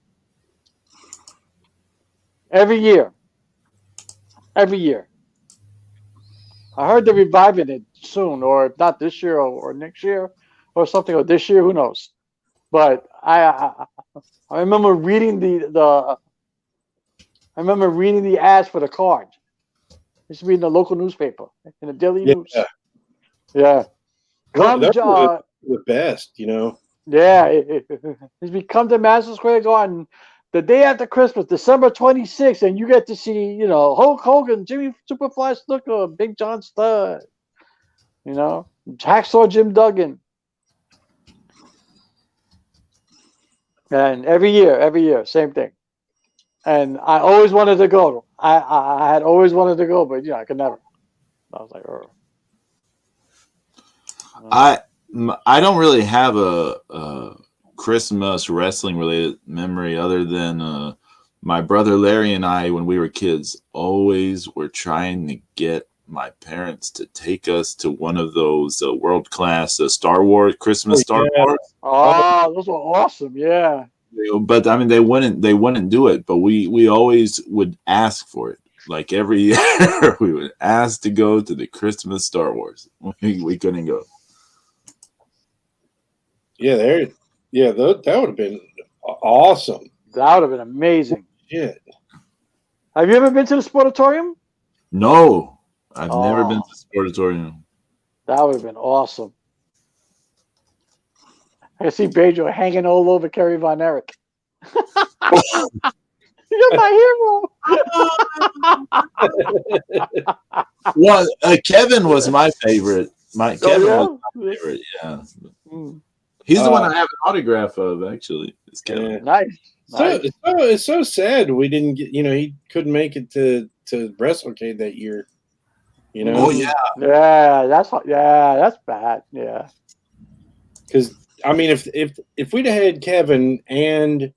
Every year. Every year. I heard they're reviving it soon, or if not this year or next year or something, or this year, who knows. But I remember reading the ads for the card. Used to be in the local newspaper, in the Daily News. Yeah. Well, that was the best, you know. Yeah. It come to Madison Square Garden the day after Christmas, December 26th, and you get to see, you know, Hulk Hogan, Jimmy Superfly Snuka, Big John Studd, you know, Hacksaw Jim Duggan. And every year, same thing. And I always wanted to go. I had always wanted to go, but I could never. I was like, oh. I don't really have a Christmas wrestling related memory other than my brother Larry and I, when we were kids, always were trying to get my parents to take us to one of those world class Star Wars Christmas Star Wars. Oh, those were awesome! Yeah. But I mean, they wouldn't do it. But we always would ask for it. Like every year, we would ask to go to the Christmas Star Wars. We couldn't go. Yeah, that would have been awesome. That would have been amazing. Shit. Have you ever been to the Sportatorium? No, I've never been to the Sportatorium. That would have been awesome. I see Pedro hanging all over Kerry Von Erich. You're my hero. Well, Kevin was my favorite. Kevin was my favorite. Yeah. He's the one I have an autograph of, actually. It's Kevin. Yeah. Nice. It's so sad we didn't get. He couldn't make it to WrestleCade that year. You know. Oh yeah. Yeah, that's bad. Yeah. Because I mean, if we'd have had Kevin and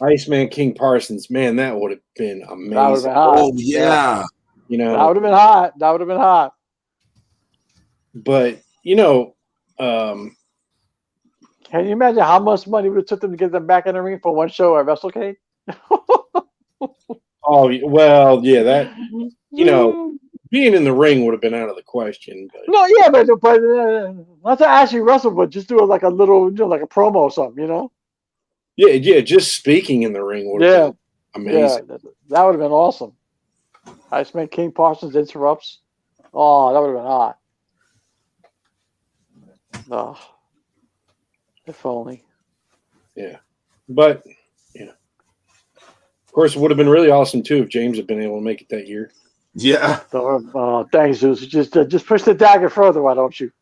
Iceman King Parsons, man, that would have been amazing. That would have been hot. Oh yeah. You know. That would have been hot. That would have been hot. But can you imagine how much money it would have took them to get them back in the ring for one show at WrestleCade? Oh well, yeah, that being in the ring would have been out of the question. But. No, yeah, but not to actually wrestle, but just do like a little, like a promo or something, Yeah, just speaking in the ring would have been amazing. Yeah, that would have been awesome. Iceman King Parsons interrupts. Oh, that would have been hot. Oh, if only. Yeah, but of course, it would have been really awesome too if James had been able to make it that year. Yeah. Oh, thanks, Zeus. Just push the dagger further, why don't you?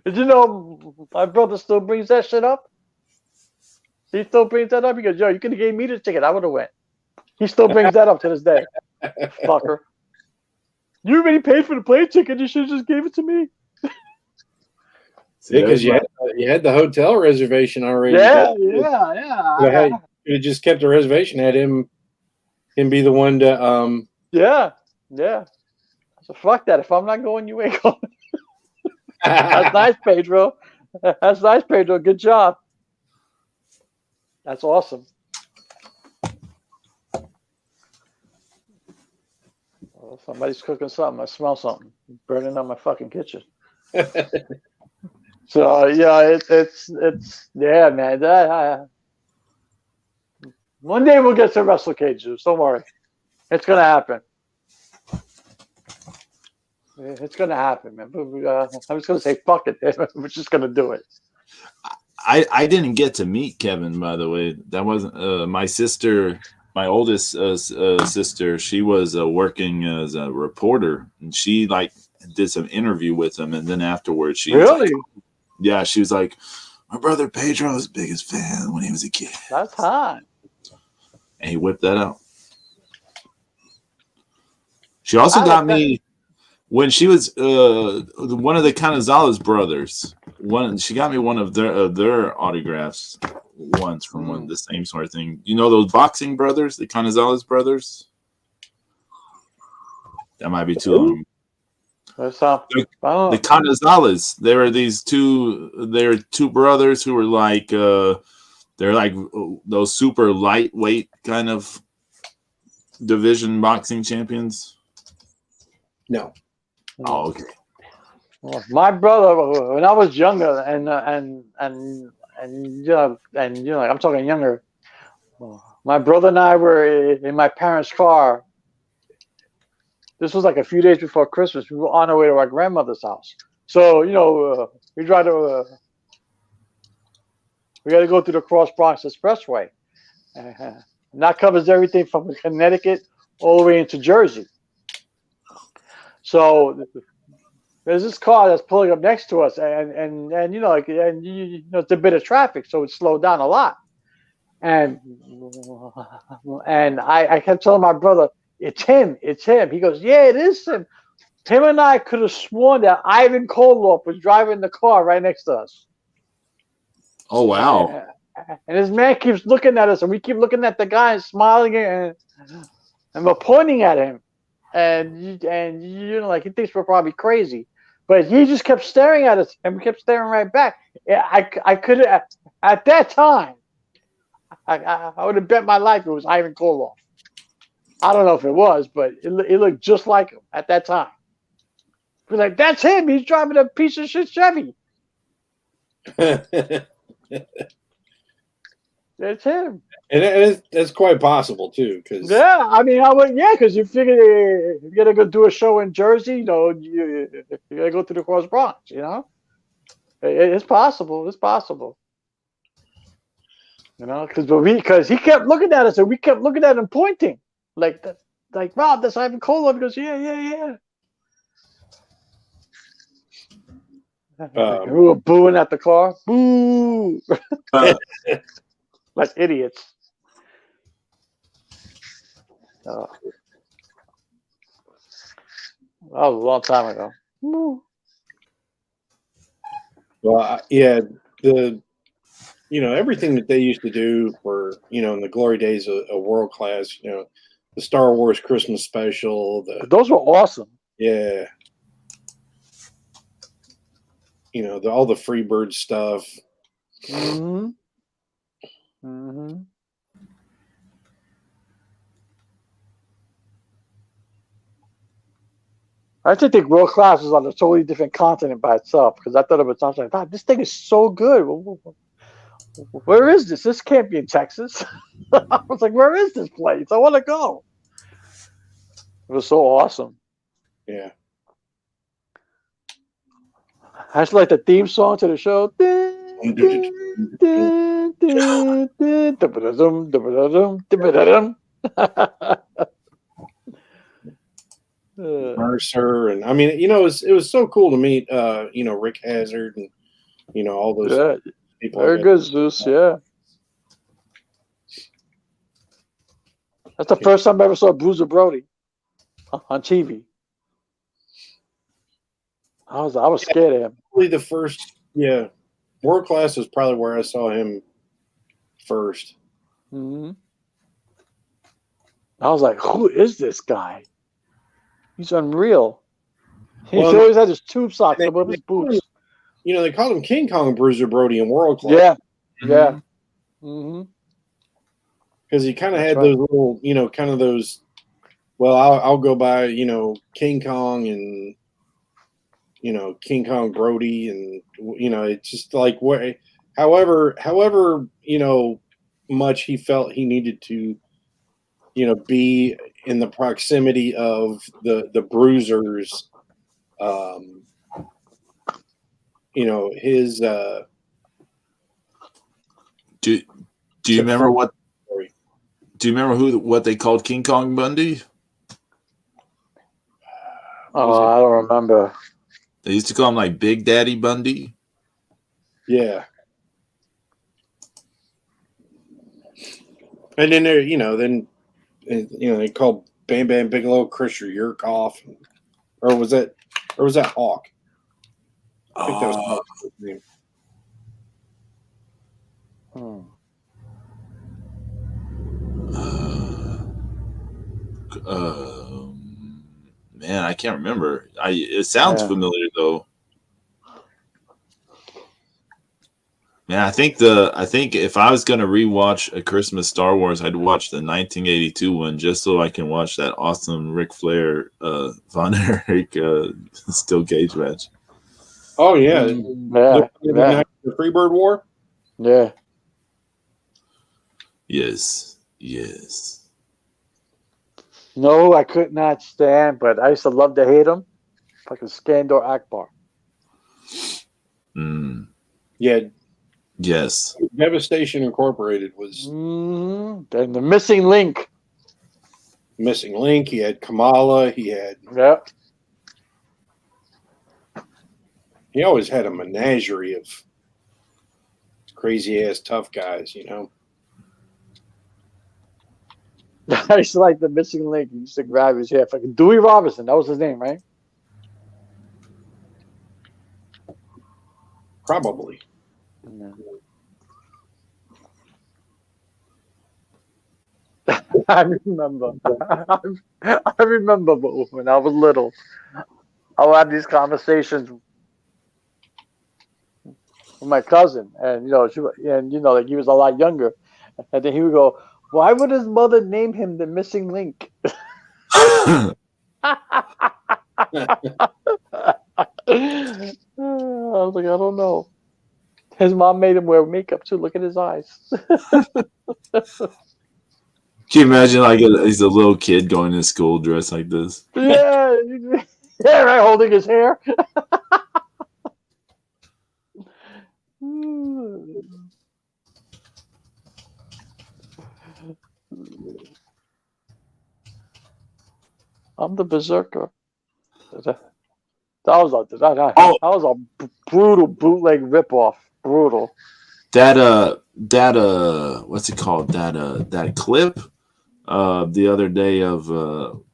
Did you know my brother still brings that shit up? He still brings that up because you could have gave me the ticket. I would have went. He still brings that up to this day. Fucker. You already paid for the plane ticket. You should have just gave it to me. Because you had the hotel reservation already. Yeah. You could have just kept the reservation. Had him be the one to. Yeah. So fuck that. If I'm not going, you ain't going. That's nice, Pedro. That's nice, Pedro. Good job. That's awesome. Well, somebody's cooking something. I smell something burning up my fucking kitchen. So yeah, it's man. One day we'll get to WrestleCade, Zeus. Don't worry, it's gonna happen. It's gonna happen, man. I'm just gonna say fuck it. We're just gonna do it. I didn't get to meet Kevin, by the way. That wasn't my sister. My oldest sister. She was working as a reporter, and she did some interview with him, and then afterwards she really. She was like, my brother Pedro was the biggest fan when he was a kid. That's hot. And he whipped that out. She also got me when she was one of the Canizales brothers. She got me one of their autographs once from one the same sort of thing. You know those boxing brothers, the Canizales brothers? That might be too long. The Canizales. They were two brothers who were like they're like those super lightweight kind of division boxing champions. No. Oh, okay. Well, my brother, when I was younger, and I'm talking younger. My brother and I were in my parents' car. This was like a few days before Christmas. We were on our way to our grandmother's house. So we drive to. We got to go through the Cross Bronx Expressway. And that covers everything from Connecticut all the way into Jersey. So there's this car that's pulling up next to us, and it's a bit of traffic, so it slowed down a lot. And I kept telling my brother, it's him. He goes, yeah, it is him. Tim and I could have sworn that Ivan Koloff was driving the car right next to us. Oh, wow. And this man keeps looking at us, and we keep looking at the guy and smiling, and we're pointing at him. And he thinks we're probably crazy. But he just kept staring at us, and we kept staring right back. I could have, at that time, I would have bet my life it was Ivan Koloff. I don't know if it was, but it looked just like him at that time. We're like, that's him. He's driving a piece of shit Chevy. That's him. And that's quite possible too, because because you figure you gotta go do a show in Jersey, you gotta go through the Cross Bronx, it's possible. It's possible. Because he kept looking at us and we kept looking at him pointing like Rob, that's Ivan Koloff. He goes, yeah. We were booing at the car. Boo! Like idiots. That was a long time ago. Well, everything that they used to do for, in the glory days of world class, the Star Wars Christmas special. Those were awesome. Yeah. All the Freebird stuff. Mm-hmm. Mm-hmm. I actually think world class was on a totally different continent by itself, because I thought it was something like, God, this thing is so good. Where is this? This can't be in Texas. I was like, where is this place? I want to go. It was so awesome. Yeah. I just like the theme song to the show. Mercer, and it was so cool to meet Rick Hazard and all those people. Very good, Zeus. Yeah, that's the first time I ever saw Bruiser Brody on TV. I was scared of him. Probably the first, world class was probably where I saw him first. Mm-hmm. I was like, who is this guy? He's unreal. He always had his tube socks above his boots. They called him King Kong Bruiser Brody in world class. Yeah. Mm-hmm. Because he kind of had those little, kind of those. Well, I'll go by, King Kong and King Kong Brody, and it's just like however much he felt he needed to be in the proximity of the bruisers, his do you remember what what they called King Kong Bundy? Oh, I don't remember. They used to call him like Big Daddy Bundy. Yeah. And then they called Bam Bam Bigelow Chris Yurkoff, or was that Hawk? I think that was Oh, Hawk's name. man, I can't remember. It sounds familiar though. Man, I think if I was gonna rewatch a Christmas Star Wars, I'd watch the 1982 one just so I can watch that awesome Ric Flair Von Erich steel cage match. Oh yeah, Yeah. the Freebird War. Yeah. Yes. No, I could not stand, but I used to love to hate him. Fucking Skandor Akbar. Yeah. Yes. Devastation Incorporated was And the missing link. missing link. He had Kamala. He had. Yeah. He always had a menagerie of crazy ass tough guys, you know. I used to like the missing link. He used to grab his hair. Fucking Dewey Robinson. That was his name, right? Probably. Yeah. I remember. I remember when I was little. I would have these conversations with my cousin, and like he was a lot younger, and then he would go, "Why would his mother name him the missing link?" I was like, I don't know. His mom made him wear makeup too. Look at his eyes. Can you imagine like he's a little kid going to school dressed like this? Yeah, right, holding his hair. I'm the berserker. That was a brutal bootleg ripoff. Brutal. That what's it called? That clip the other day of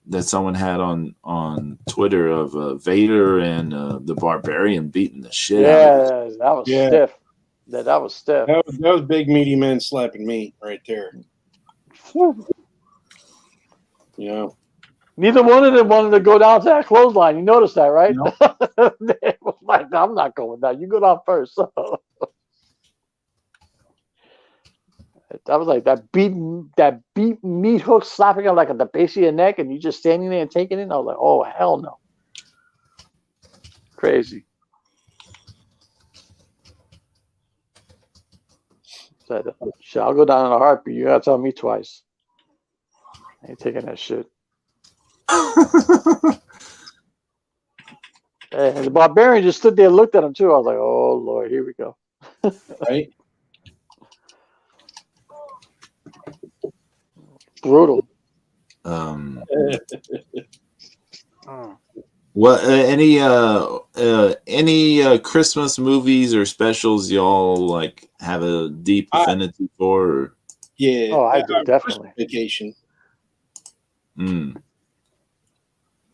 that someone had on Twitter of Vader and the Barbarian beating the shit out of Yeah, that was stiff. That was stiff. That was big meaty men slapping meat right there. You know. Neither one of them wanted to go down to that clothesline. You noticed that, right? No. They was like, I'm not going down. You go down first. That was like that beat meat hook slapping him like at the base of your neck, and you just standing there and taking it. I was like, oh hell no, crazy. Said, shit, I'll go down in a heartbeat. You gotta tell me twice. I ain't taking that shit. And the Barbarian just stood there and looked at him too. I was like, oh Lord, here we go. Right? Brutal. What any Christmas movies or specials y'all like have a deep affinity for? Or? Yeah. Oh, I do definitely. Vacation. Mm.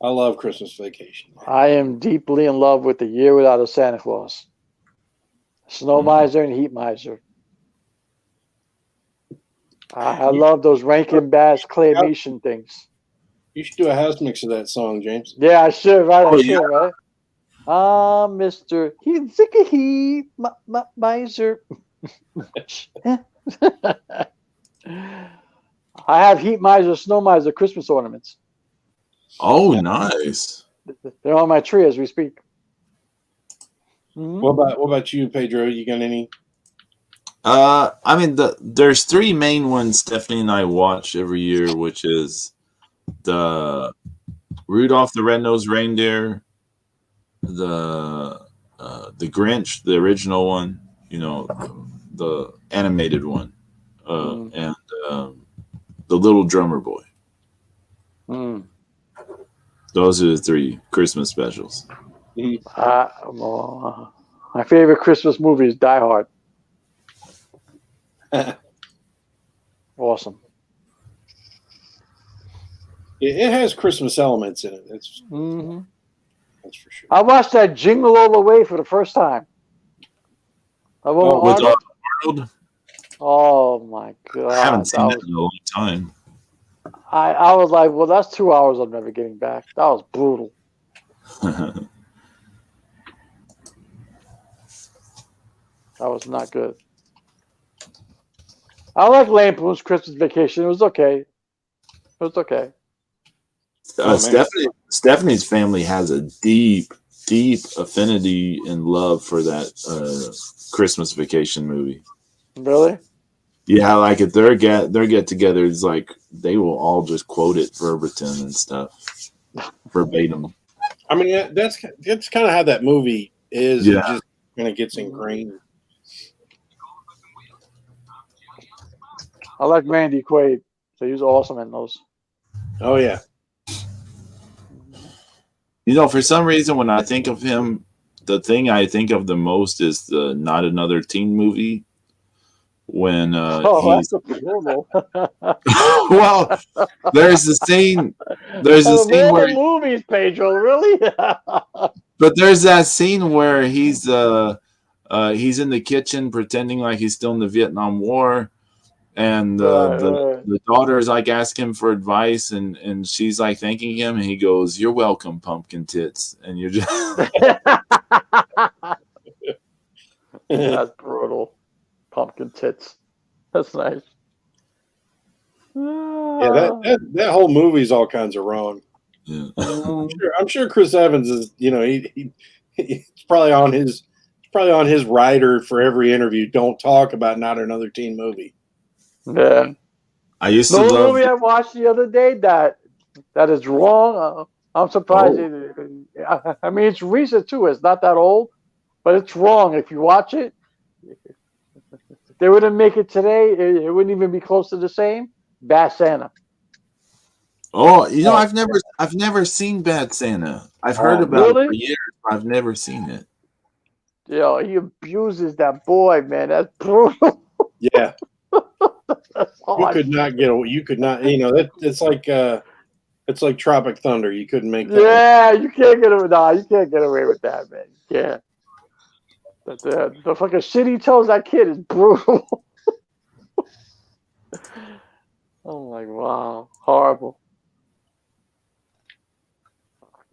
I love Christmas Vacation. I am deeply in love with The Year Without a Santa Claus. Snow Miser and Heat Miser. I love those Rankin Bass claymation things. You should do a house mix of that song, James. Yeah, I should, right? Right? Mr. Heat Miser. I have Heat Miser, Snow Miser Christmas ornaments. Oh, nice. They're on my tree as we speak. Mm-hmm. What about you, Pedro? You got any? I mean, there's three main ones Stephanie and I watch every year, which is the Rudolph the Red-Nosed Reindeer, the Grinch, the original one, the animated one, and the Little Drummer Boy. Those are the three Christmas specials. My favorite Christmas movie is Die Hard. Awesome. It has Christmas elements in it. It's That's for sure. I watched that Jingle All the Way for the first time. With Arnold? Oh my god! I haven't seen that in a long time. I was like, well, that's 2 hours I'm never getting back. That was brutal. That was not good. I like Lampoon's Christmas Vacation. It was okay. It was okay. Stephanie's family has a deep affinity and love for that Christmas Vacation movie. Really? Yeah, like at their get together, it's like they will all just quote it verbatim and stuff, verbatim. I mean, that's kind of how that movie is. Yeah. It just kind of gets ingrained. I like Randy Quaid. So he was awesome in those. Oh yeah. You know, for some reason, when I think of him, the thing I think of the most is the Not Another Teen movie. When he's well, there's the scene where movies, Pedro, really? But there's that scene where he's in the kitchen pretending like he's still in the Vietnam War, and the daughter is like asking him for advice, and she's like thanking him, and he goes, "You're welcome, pumpkin tits," and you're just that's brutal. Pumpkin tits. That's nice. Yeah, that whole movie's all kinds of wrong. Yeah. I'm sure Chris Evans is, he's probably on his rider for every interview. Don't talk about Not Another Teen movie. Yeah. I used to love the movie I watched the other day that is wrong. I'm surprised. Oh. I mean, it's recent too. It's not that old, but it's wrong. If you watch it, they wouldn't make it today. It wouldn't even be close to the same. Bad Santa. Oh, I've never seen Bad Santa. I've heard about it for years, but I've never seen it. Yo, he abuses that boy, man. That's brutal. Yeah. You could not. It's like Tropic Thunder. You couldn't make that. Yeah, you can't get away. No, you can't get away with that, man. You can't. The fucking shit he tells that kid is brutal. I'm like, wow, horrible.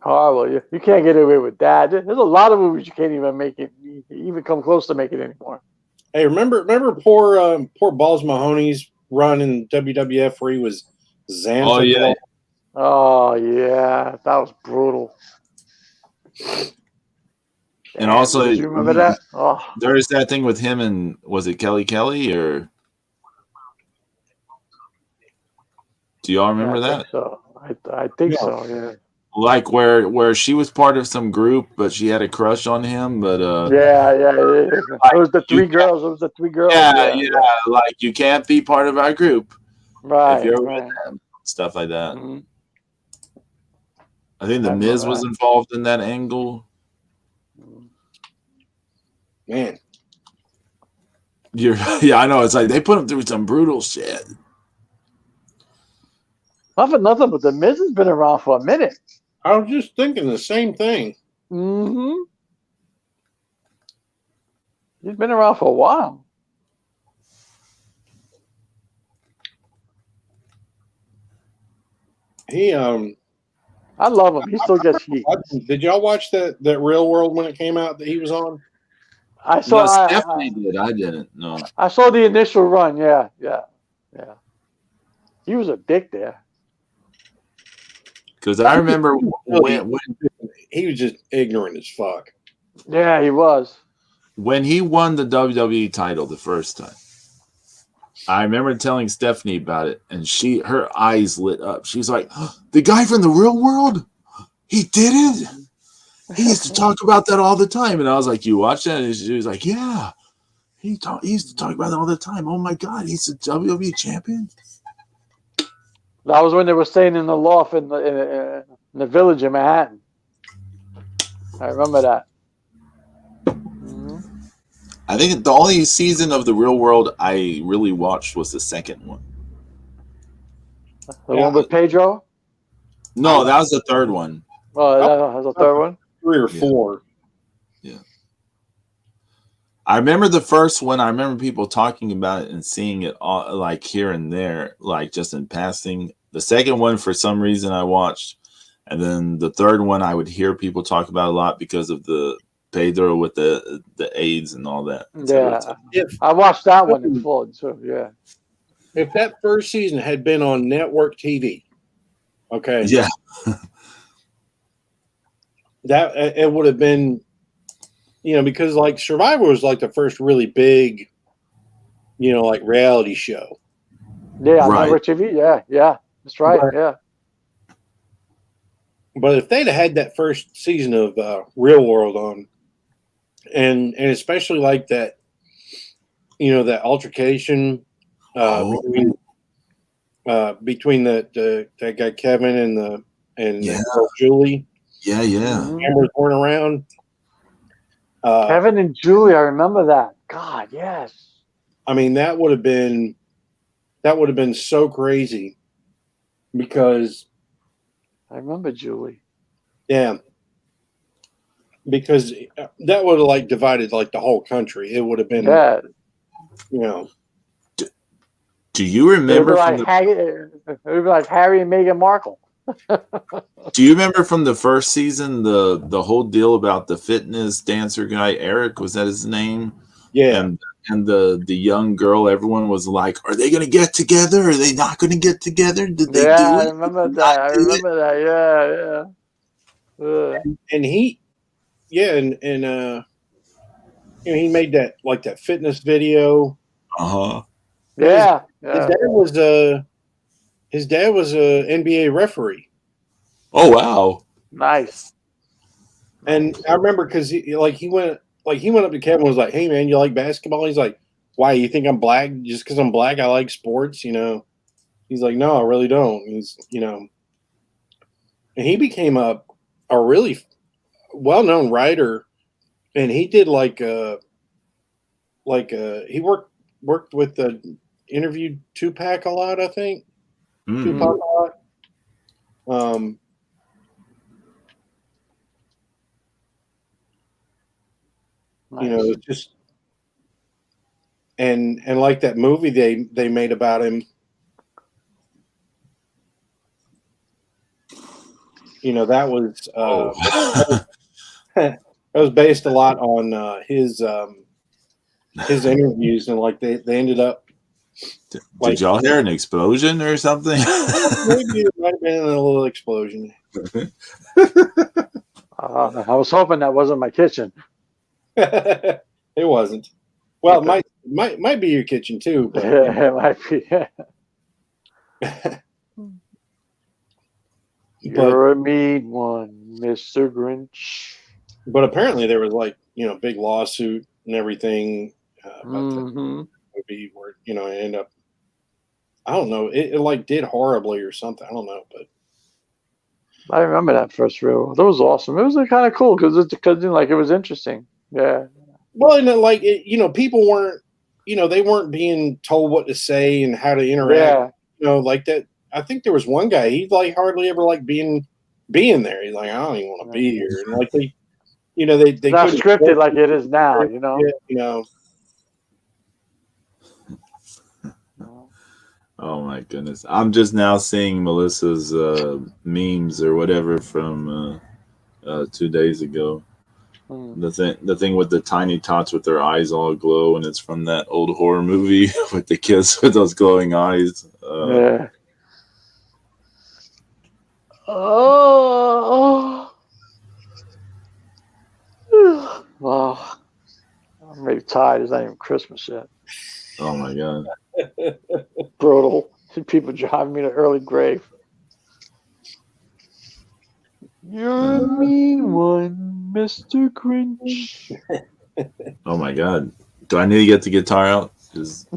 Horrible. You can't get away with that. There's a lot of movies you can't even make it, even come close to make it anymore. Hey, remember poor Balls Mahoney's run in WWF where he was Xantha? Oh yeah. Oh yeah, that was brutal. And also, did you remember that? Oh. There's that thing with him and was it Kelly Kelly or? Do y'all remember that? So. I think so. Yeah. Like where she was part of some group, but she had a crush on him. But yeah. It was the three girls. Yeah. Like you can't be part of our group, right? If you're with them, stuff like that. Mm-hmm. I think the Miz was involved in that angle. Man, yeah, I know. It's like they put him through some brutal shit. Not for nothing, but the Miz has been around for a minute. I was just thinking the same thing. Mm-hmm. He's been around for a while. I love him. He still gets heat. Did y'all watch that Real World when it came out that he was on? I saw. No, Stephanie did. I didn't. No. I saw the initial run. Yeah. He was a dick there. Because I remember when he was just ignorant as fuck. Yeah, he was. When he won the WWE title the first time, I remember telling Stephanie about it, and her eyes lit up. She's like, "The guy from the Real World, he did it. He used to talk about that all the time." And I was like, "You watch that?" And she was like, "Yeah, he used to talk about that all the time. Oh my God, he's a WWE champion." That was when they were staying in the loft in the village in Manhattan. I remember that. Mm-hmm. I think the only season of the Real World I really watched was the second one. The one with Pedro? No, that was the third one. Oh, that was the third one? 3 or 4. Yeah. I remember the first one. I remember people talking about it and seeing it all, like here and there, like just in passing. The second one, for some reason, I watched. And then the third one, I would hear people talk about a lot because of the Pedro with the AIDS and all that. Yeah, I watched that one in full too. Yeah. If that first season had been on network TV, okay, Yeah, that it would have been, because like Survivor was like the first really big, like reality show. Yeah, right. network TV. Yeah, that's right. Yeah. But if they'd have had that first season of Real World on, and especially like that, that altercation between that guy Kevin and girl Julie. Yeah. Cameras weren't around. Kevin and Julie, I remember that. God, yes. I mean, that would have been so crazy because I remember Julie. Yeah, because that would have like divided like the whole country. It would have been, Do you remember? It would be like Harry and Meghan Markle. Do you remember from the first season the whole deal about the fitness dancer guy Eric? Was that his name? Yeah. And the young girl, everyone was like, "Are they going to get together? Are they not going to get together? Did they do it? I remember that. Yeah. And he, and he made that like that fitness video. Yeah. His dad was a NBA referee. Oh wow! Nice. And I remember because he went up to Kevin and was like, "Hey man, you like basketball?" He's like, "Why? You think I'm black? Just because I'm black, I like sports?" He's like, "No, I really don't." He's and he became a really well-known writer, and he did he worked with interviewed Tupac a lot, I think. Tupac a lot. Nice. It's just and like that movie they made about him. That was that was based a lot on his interviews, and like they ended up. Did y'all hear an explosion or something? Maybe it might have been a little explosion. I was hoping that wasn't my kitchen. It wasn't. Well, it might be your kitchen too. But, it might be. You're a mean one, Mr. Grinch. But apparently there was like big lawsuit and everything about the movie where it ended up. I don't know. It like did horribly or something. I don't know, but I remember that first reel. That was awesome. It was kind of cool because it was interesting. Yeah. Well, and like people weren't, they weren't being told what to say and how to interact. Yeah. Like that. I think there was one guy. He like hardly ever liked being there. He's like, I don't even want to be here. And like they it's not scripted like it is now. Oh my goodness! I'm just now seeing Melissa's memes or whatever from 2 days ago. The thing with the tiny tots with their eyes all glow, and it's from that old horror movie with the kids with those glowing eyes. Yeah. Oh. Well, I'm really tired. It's not even Christmas yet. Oh my god. Brutal. People driving me to early grave. You're a mean one, Mr. Grinch. Oh my god. Do I need to get the guitar out? Mr.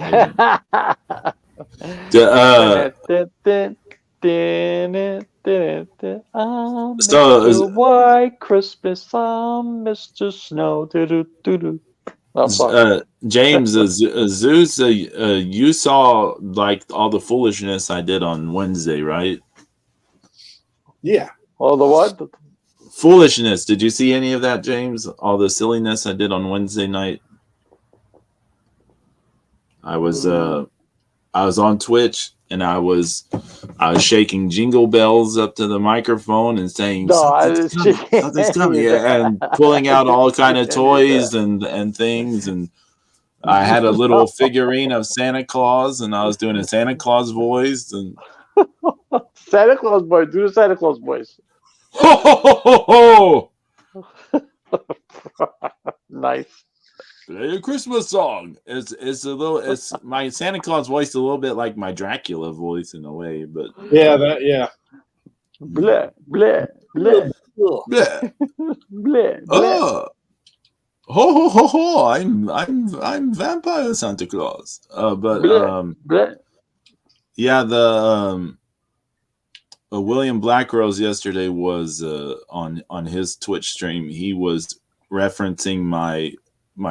White Christmas, I'm Mr. Snow. James, Zeus, you saw like all the foolishness I did on Wednesday, right? Yeah. Oh, the what? foolishness. Did you see any of that, James? All the silliness I did on Wednesday night. I was on Twitch and I was shaking jingle bells up to the microphone and saying something's coming, and pulling out all kind of toys and things, and I had a little figurine of Santa Claus and I was doing a Santa Claus voice and Santa Claus voice. Do the Santa Claus voice. ho ho ho ho. Nice. Play a Christmas song. It's my Santa Claus voice a little bit like my Dracula voice in a way, but yeah. Bleh, bleh, bleh, bleh. bleh, bleh. Oh, ho ho ho ho! I'm vampire Santa Claus. Bleh. Yeah, the William Blackrose yesterday was on his Twitch stream. He was referencing my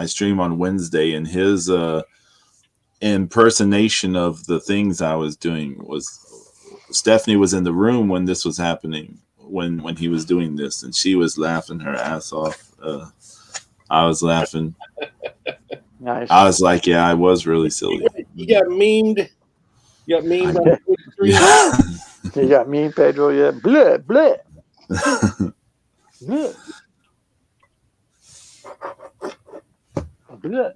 stream on Wednesday, and his impersonation of the things I was doing was Stephanie was in the room when this was happening, when he was doing this, and she was laughing her ass off. I was laughing. Nice. I was like, yeah, I was really silly. You got memed. You got memed on the stream. Yeah. You got me, Pedro. Yeah. Bleh, bleh. Bleh. Bleh.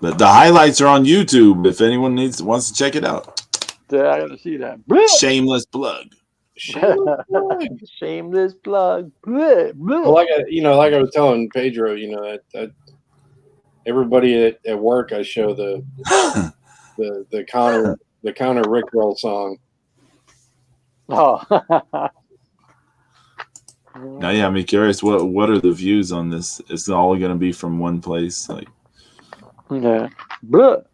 But the highlights are on YouTube if anyone wants to check it out. Yeah, I gotta see that. Bleh. Shameless plug. Shameless plug. Bleh, bleh. Well, like I was telling Pedro, that everybody at work, I show the Connor Rickroll song. Oh. Now, yeah, I'm curious. What are the views on this? It's all going to be from one place. Like, Yeah. Bleh.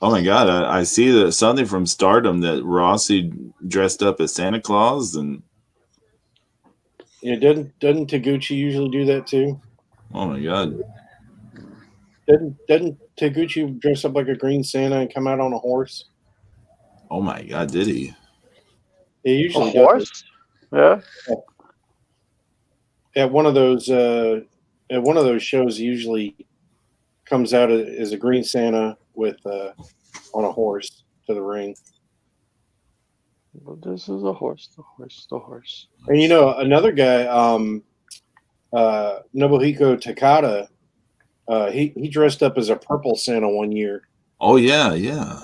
oh my God, I see that something from Stardom that Rossi dressed up as Santa Claus, and Doesn't Taguchi usually do that too? oh my God, Doesn't Taguchi dress up like a green Santa and come out on a horse? oh my God, did he? He A usually horse? does. Yeah. At one of those shows, he usually comes out as a green Santa with on a horse to the ring. Well, this is a horse. The horse. And another guy, Nobuhiko Takada, he dressed up as a purple Santa one year Oh yeah, yeah.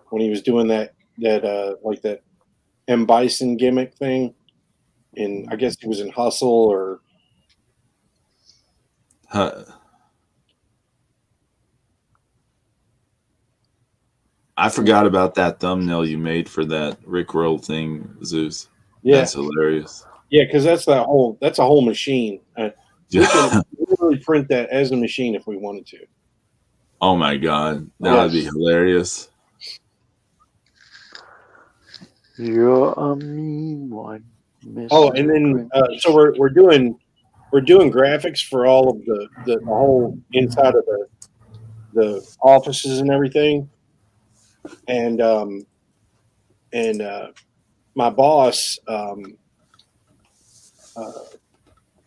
when he was doing that like that M. Bison gimmick thing. And I guess he was in Hustle or I forgot about that thumbnail you made for that Rickroll thing, Zeus. yeah, That's hilarious. yeah, because that's a whole machine. We can literally print that as a machine if we wanted to. Oh my God, that would be hilarious. You're a mean one, Mr. Oh, and then so we're doing graphics for all of the whole inside of the offices and everything, and my boss,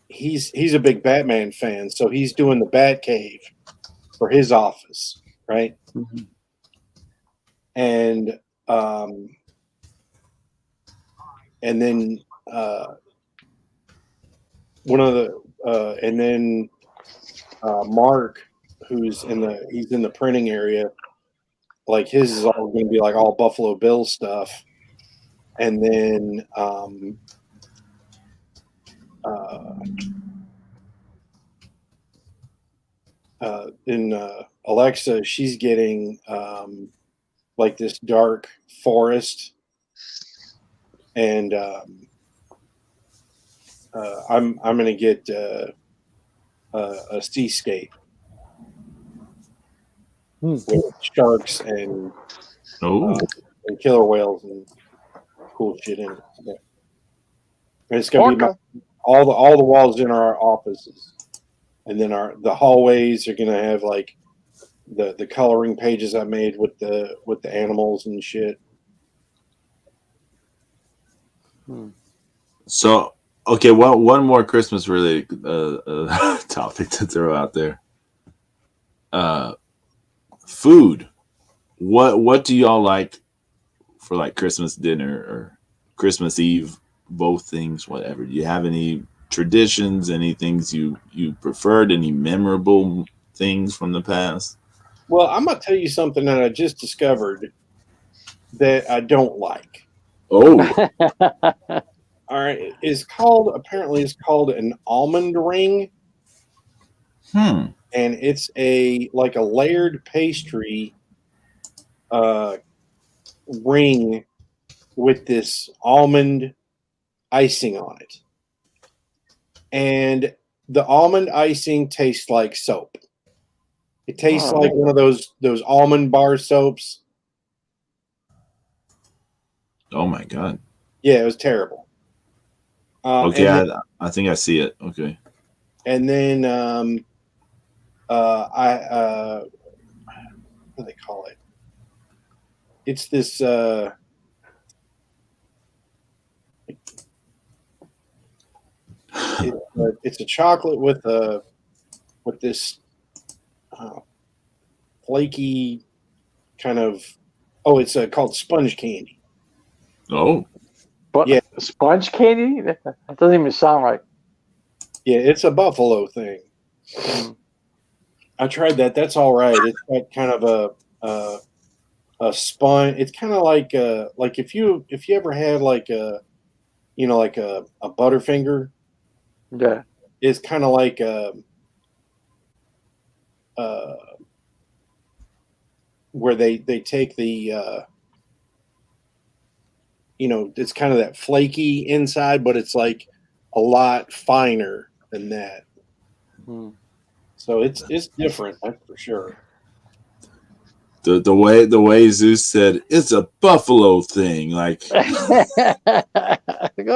he's a big Batman fan, so he's doing the Batcave for his office, right? Mm-hmm. And then Mark, who's in the printing area, like his is all going to be like all Buffalo Bill stuff, and then Alexa, she's getting like this dark forest, and I'm going to get a seascape with sharks and killer whales and cool shit in it. Yeah. And it's going to be all the walls in our offices, and then the hallways are going to have like the coloring pages I made with the animals and shit. So, okay, one more Christmas related topic to throw out there. Food. What do y'all like for like Christmas dinner or Christmas Eve? Both things, whatever. Do you have any traditions? Any things you preferred? Any memorable things from the past? Well, I'm gonna tell you something that I just discovered that I don't like. Oh, All right, it's called an almond ring, and it's a layered pastry ring with this almond icing on it, and the almond icing tastes like soap. It tastes like one of those almond bar soaps. oh my God. Yeah, it was terrible. Okay, I think I see it. Okay. And then what do they call it? It's this it's a chocolate with this flaky kind of it's called sponge candy. Oh. But Yeah. Sponge candy? That doesn't even sound right. Yeah, it's a buffalo thing. I tried that. That's all right. It's got kind of a spine. It's kind of like if you ever had like a Butterfinger. Yeah. It's kind of like where they take the it's kind of that flaky inside, but it's like a lot finer than that. So it's different, that's for sure. The way Zeus said it's a buffalo thing, like Go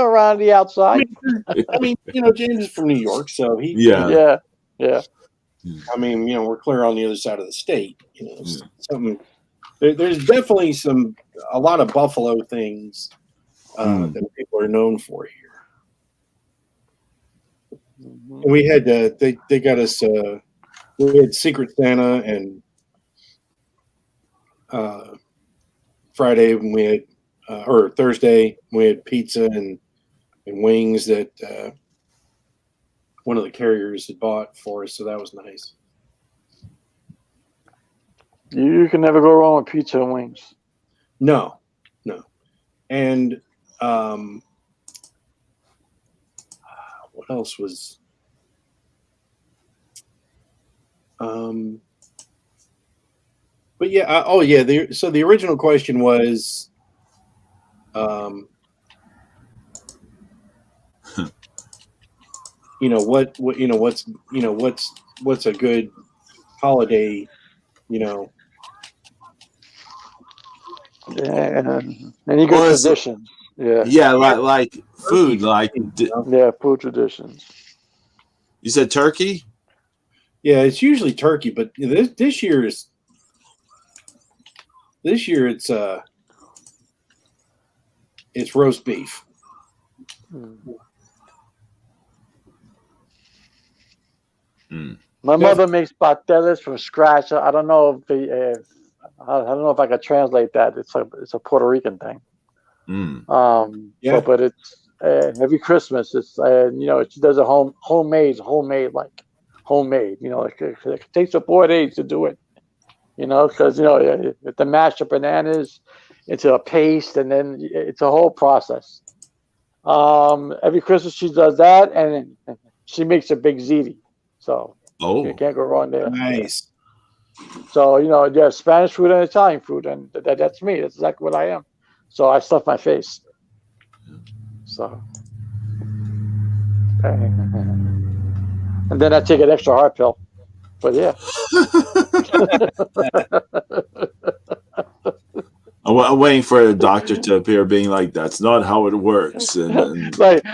around the outside. I mean, James is from New York, so Yeah. I mean, we're clear on the other side of the state. Something. There's definitely a lot of buffalo things that people are known for here. And we had they got us. We had Secret Santa and Friday when we had or Thursday we had pizza and wings that one of the carriers had bought for us, so that was nice. You can never go wrong with pizza and wings. No. And what else was? But yeah. So the original question was, what's a good holiday, Yeah, any good traditions? Yeah, like food, like food traditions. You said turkey? Yeah, it's usually turkey, but this year it's roast beef. My mother makes pateles from scratch. I don't know if I could translate that. It's a Puerto Rican thing. But it's every Christmas. It's she does a homemade. It takes her 4 days to do it. Because you have to mash the bananas into a paste, and then it's a whole process. Every Christmas she does that, and she makes a big ziti. So you can't go wrong there. Nice. So Spanish food and Italian food, and that's me. That's exactly what I am. So I stuff my face. So, and then I take an extra heart pill. But yeah. I'm waiting for a doctor to appear, being like, "That's not how it works." And like,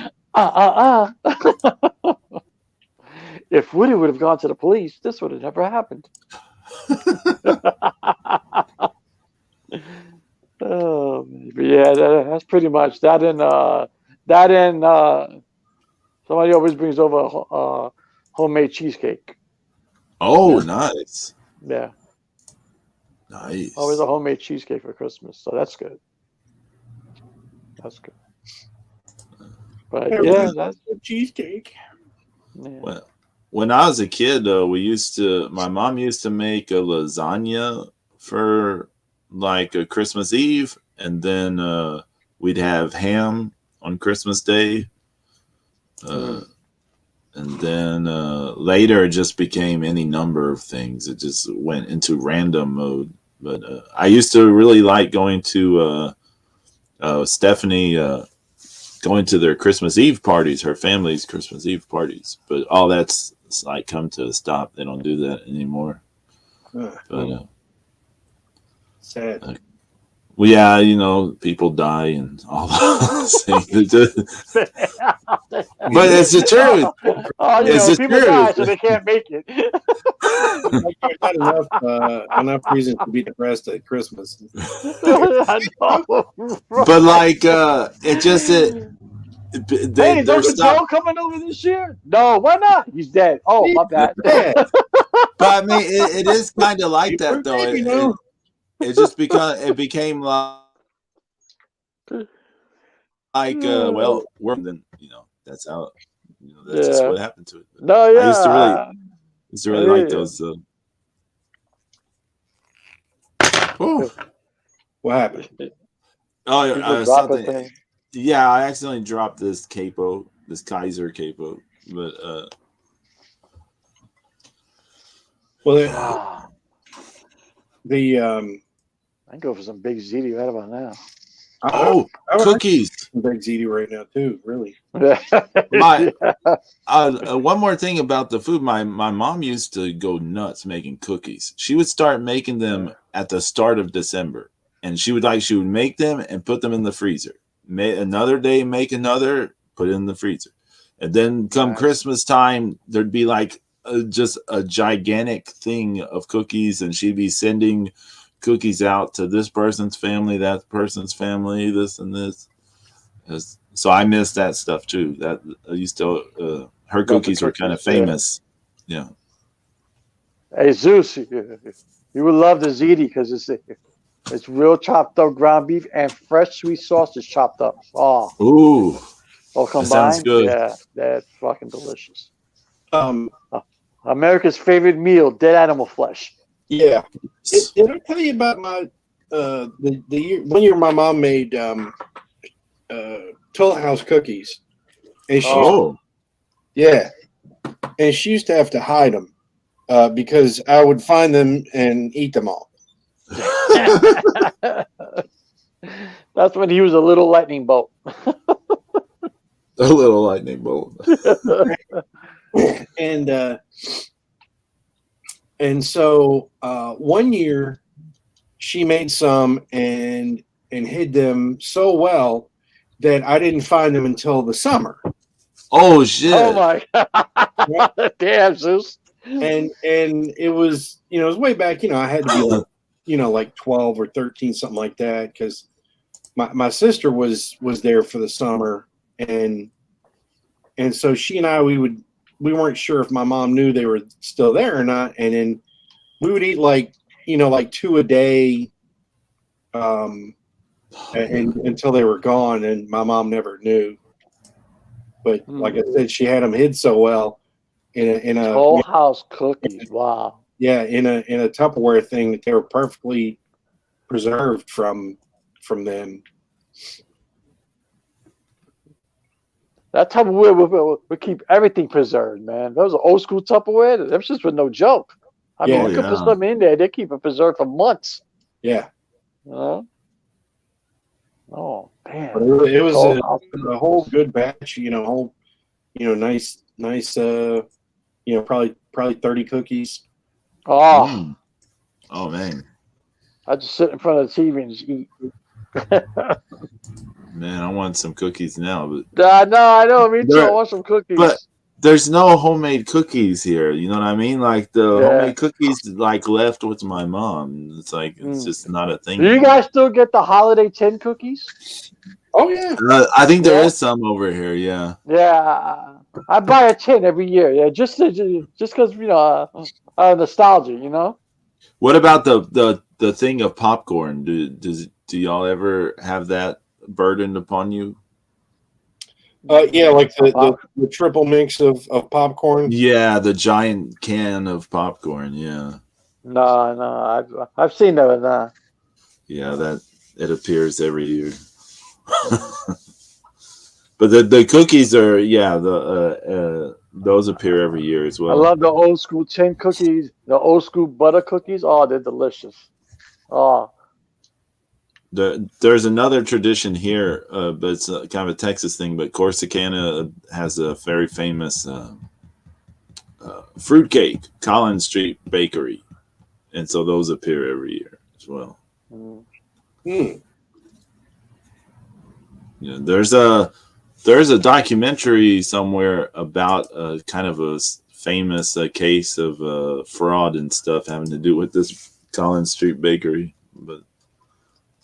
If Woody would have gone to the police, this would have never happened. Oh, but yeah, that's pretty much that. And That and somebody always brings over homemade cheesecake. Oh, nice. Yeah, Nice. always a homemade cheesecake for Christmas, so that's good. That's good. But yeah, that's cheesecake. yeah. Well, when I was a kid, though, my mom used to make a lasagna for like a Christmas Eve, and then we'd have ham on Christmas Day. And then later it just became any number of things. It just went into random mode. But I used to really like going to Stephanie, going to their Christmas Eve parties, her family's Christmas Eve parties. But all that's like come to a stop. They don't do that anymore. But sad. well, yeah, you know, people die and all those things. But it's the truth. Oh, you It's know, the people die, truth. so they can't make it. There's not enough reasons to be depressed at Christmas. I know. But like, it just Hey, is there's Uncle stuff. Joe coming over this year? No, why not? He's dead. Oh, my bad. But I mean, it is kind of like that, though. You know? It just became like well, then that's how that's just what happened to it. But No, yeah. I used to really like those. What happened? Oh, something. Yeah, I accidentally dropped this Kaiser capo, but well, I can go for some big ziti right about now. Oh, cookies. Big ziti right now too. Really. One more thing about the food. My mom used to go nuts making cookies. She would start making them at the start of December, and she would make them and put them in the freezer. Another day, make another, put it in the freezer, and then come Christmas time, there'd be like just a gigantic thing of cookies, and she'd be sending cookies out to this person's family, that person's family, this and this. So I miss that stuff too. That I used to. Her cookies were kind of famous. Yeah. Hey Zeus, you would love the ziti because it's real chopped up ground beef and fresh sweet sausage chopped up. Oh. Ooh. All combined. Sounds good. Yeah, that's fucking delicious. America's favorite meal: dead animal flesh. Yeah. Did I tell you about my the year one year my mom made Toll House cookies, and and she used to have to hide them because I would find them and eat them all. That's when he was a little lightning bolt. A little lightning bolt. And so one year she made some and hid them so well that I didn't find them until the summer. Oh shit! Oh my god! Damn, Zeus. And it was it was way back. I had to be like 12 or 13, something like that, because my sister was there for the summer, and so she and I we weren't sure if my mom knew they were still there or not, and then we would eat like 2 a day, and until they were gone, and my mom never knew. But like I said, she had them hid so well in a Toll House cookies. Wow. Yeah, in a Tupperware thing that they were perfectly preserved from them. That Tupperware would keep everything preserved, man. Those are old school Tupperware. Them shits were no joke. I mean, you could put something in there, they keep it preserved for months. Yeah. Oh, damn. It was a whole good batch, nice, probably 30 cookies. Oh. Oh man. I just sit in front of the TV and just eat. Man, I want some cookies now, but I know. Me too. I want some cookies. there's no homemade cookies here. You know what I mean? Like the homemade cookies, like left with my mom. It's like it's just not a thing. Do you guys still get the holiday tin cookies? Oh yeah. I think there is some over here. Yeah. Yeah, I buy a tin every year. Yeah, just because nostalgia. You know. What about the thing of popcorn? Do y'all ever have that burdened upon you? Yeah, like the triple mix of popcorn. Yeah, the giant can of popcorn. Yeah. No, I've seen that. Yeah, that it appears every year. But the cookies are those appear every year as well. I love the old school tin cookies, the old school butter cookies. Oh, they're delicious. Oh, There's another tradition here, but it's kind of a Texas thing. But Corsicana has a very famous fruitcake, Collins Street Bakery, and so those appear every year as well. Yeah, there's a documentary somewhere about kind of a famous case of fraud and stuff having to do with this Collins Street Bakery, but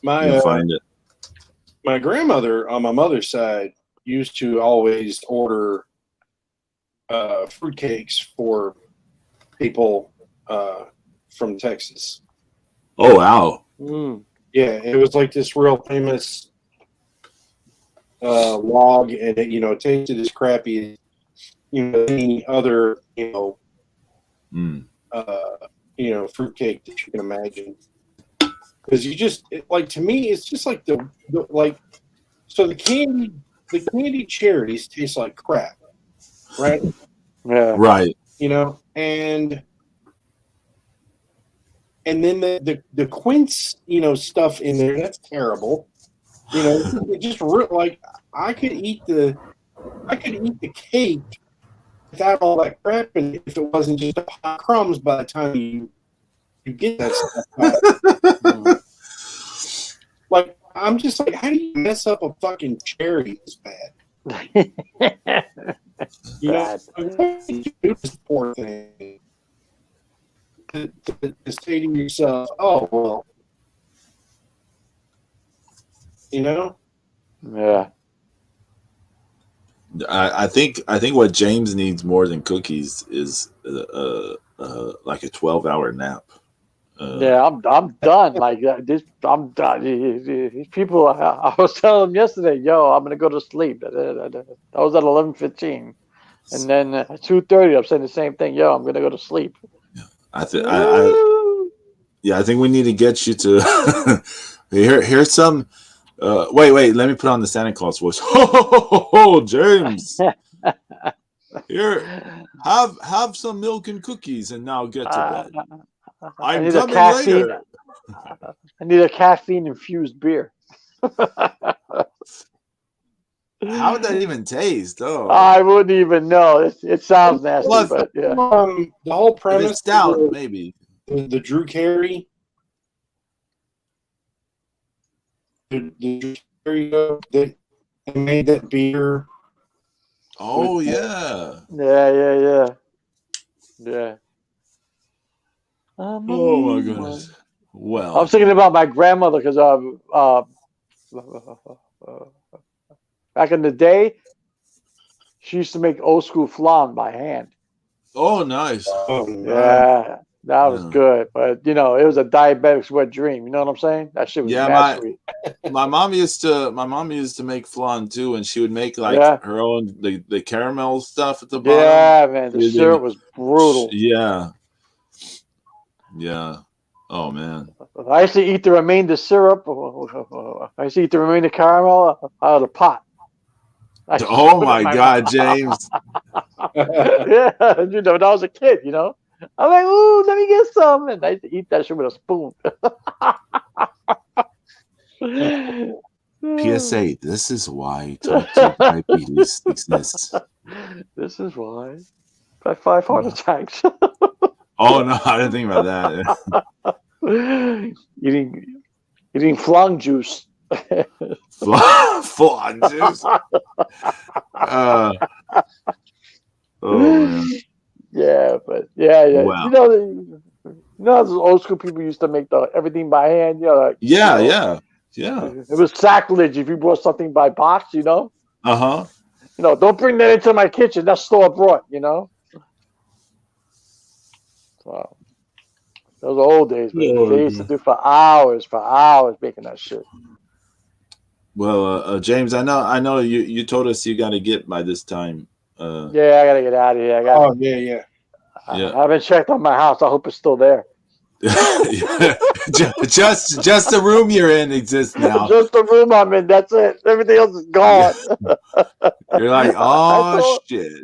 you'll find it. My grandmother on my mother's side used to always order fruitcakes for people from Texas. Oh wow! Yeah, it was like this real famous log, and it tasted as crappy as any other fruitcake that you can imagine. Because to me, it's just like the candied cherries taste like crap, right? Yeah, right. And then the quince, stuff in there, that's terrible. It just like I could eat the cake without all that crap, and if it wasn't just a pile of crumbs by the time you get that stuff. Like, I'm just like, how do you mess up a fucking cherry this bad? Do this poor thing. To say to yourself, oh well, Yeah. I think what James needs more than cookies is like a 12-hour nap. Yeah, I'm done. Like this, I'm done. These people, I was telling them yesterday, yo, I'm gonna go to sleep. I was at 11:15, and then at 2:30, I'm saying the same thing. Yo, I'm gonna go to sleep. I think we need to get you to here's some. Wait. Let me put on the Santa Claus voice. Ho, James. Here, have some milk and cookies, and now get to bed. I'm coming later. I need a caffeine infused beer. How would that even taste? Oh, I wouldn't even know. It sounds nasty, but yeah. The whole premise, it's stout, maybe the Drew Carey. The Drew Carey, they made that beer. Oh yeah. Oh my goodness. Well, I was thinking about my grandmother because back in the day, she used to make old school flan by hand. Oh, nice. Oh, yeah, that was good. But it was a diabetic's wet dream. You know what I'm saying? That shit was mad sweet. My mom used to make flan too, and she would make her own the caramel stuff at the bottom. Yeah, man, the syrup was brutal. Yeah. Oh man. I used to eat the remainder syrup. I used to eat the remainder caramel out of the pot. Oh my God, James. Yeah, when I was a kid, I'm like, ooh, let me get some. And I used to eat that shit with a spoon. PSA, this is why type 2 diabetes exists. This is why. I 5 heart attacks. Oh no, I didn't think about that. Eating flan juice. Flan juice. Oh man. Yeah, but yeah. Wow. You know, those old school people used to make everything by hand. Yeah. It was sacrilege if you brought something by box. Uh-huh. Don't bring that into my kitchen. That's store bought. So those are old days, man. Oh, They used to do for hours making that shit. well, James, I know you told us you got to get by this time. Yeah, I gotta get out of here. Oh yeah. I haven't checked on my house. I hope it's still there. just the room you're in exists now. Just the room I'm in. That's it. Everything else is gone. You're like, oh shit.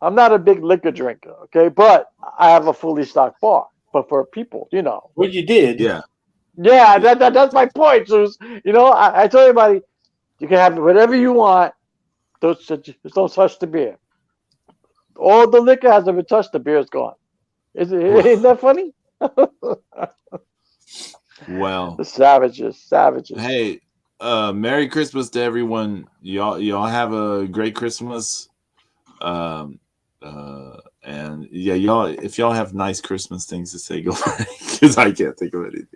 I'm not a big liquor drinker, okay, but I have a fully stocked bar. But for people, What you did? Yeah. Yeah, that's my point. So, I tell everybody, you can have whatever you want. Just don't touch the beer. All the liquor hasn't been touched. The beer is gone. Isn't that funny? Well, the savages. Hey, Merry Christmas to everyone. Y'all have a great Christmas. And yeah, if y'all have nice Christmas things to say, go for it, because I can't think of anything.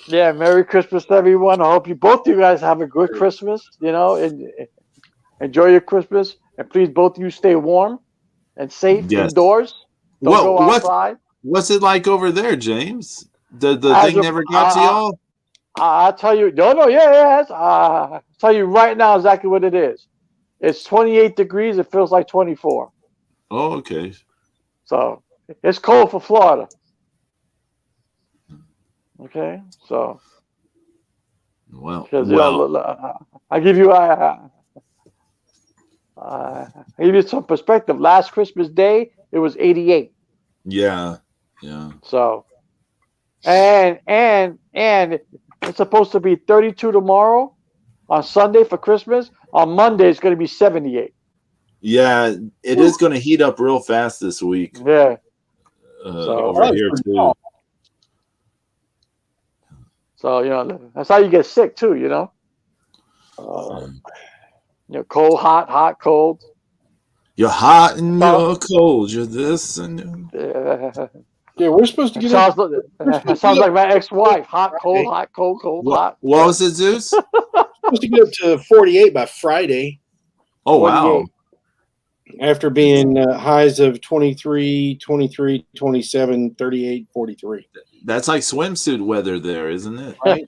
Yeah, Merry Christmas to everyone. I hope both of you guys have a good Christmas. And enjoy your Christmas, and please both of you stay warm and safe indoors. Don't go outside. What's it like over there, James? The thing never got to y'all? I'll tell you. No, yeah. I'll tell you right now exactly what it is. It's 28 degrees. It feels like 24. Oh, okay. So it's cold for Florida. Okay, so. Well. I give you some perspective. Last Christmas Day, it was 88. Yeah. So, and it's supposed to be 32 tomorrow on Sunday for Christmas. On Monday, it's going to be 78. Yeah, it is going to heat up real fast this week. Yeah. Over here too. So that's how you get sick too. Cold, hot, cold. You're hot and you're cold. You're this and. Yeah, we're supposed to get. Sounds like my ex-wife. Hot, cold, hot. What was it, Zeus? Supposed to get up to 48 by Friday. Oh, wow. After being highs of 23, 27, 38, 43. That's like swimsuit weather there, isn't it? Right?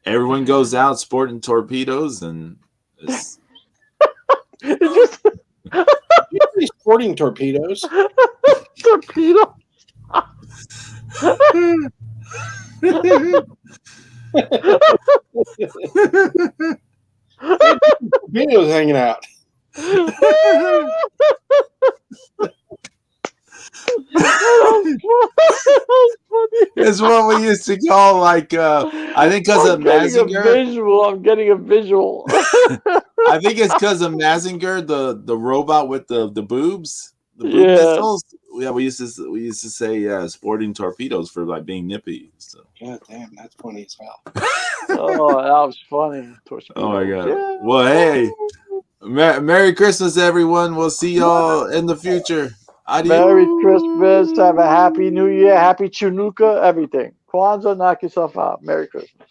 Everyone goes out sporting torpedoes and it's sporting torpedoes. Torpedo. Torpedoes hanging out. It's what we used to call I think because of Mazinger. I'm getting a visual. I think it's because of Mazinger, the robot with the boobs, the boob pistols. Yeah, we used to say sporting torpedoes for like being nippy. So. God damn, that's funny as hell. Oh, that was funny. Oh my god. Yeah. Well, hey, Merry Christmas, everyone. We'll see y'all in the future. Adios. Merry Christmas. Have a happy New Year. Happy Chanukah. Everything. Kwanzaa, knock yourself out. Merry Christmas.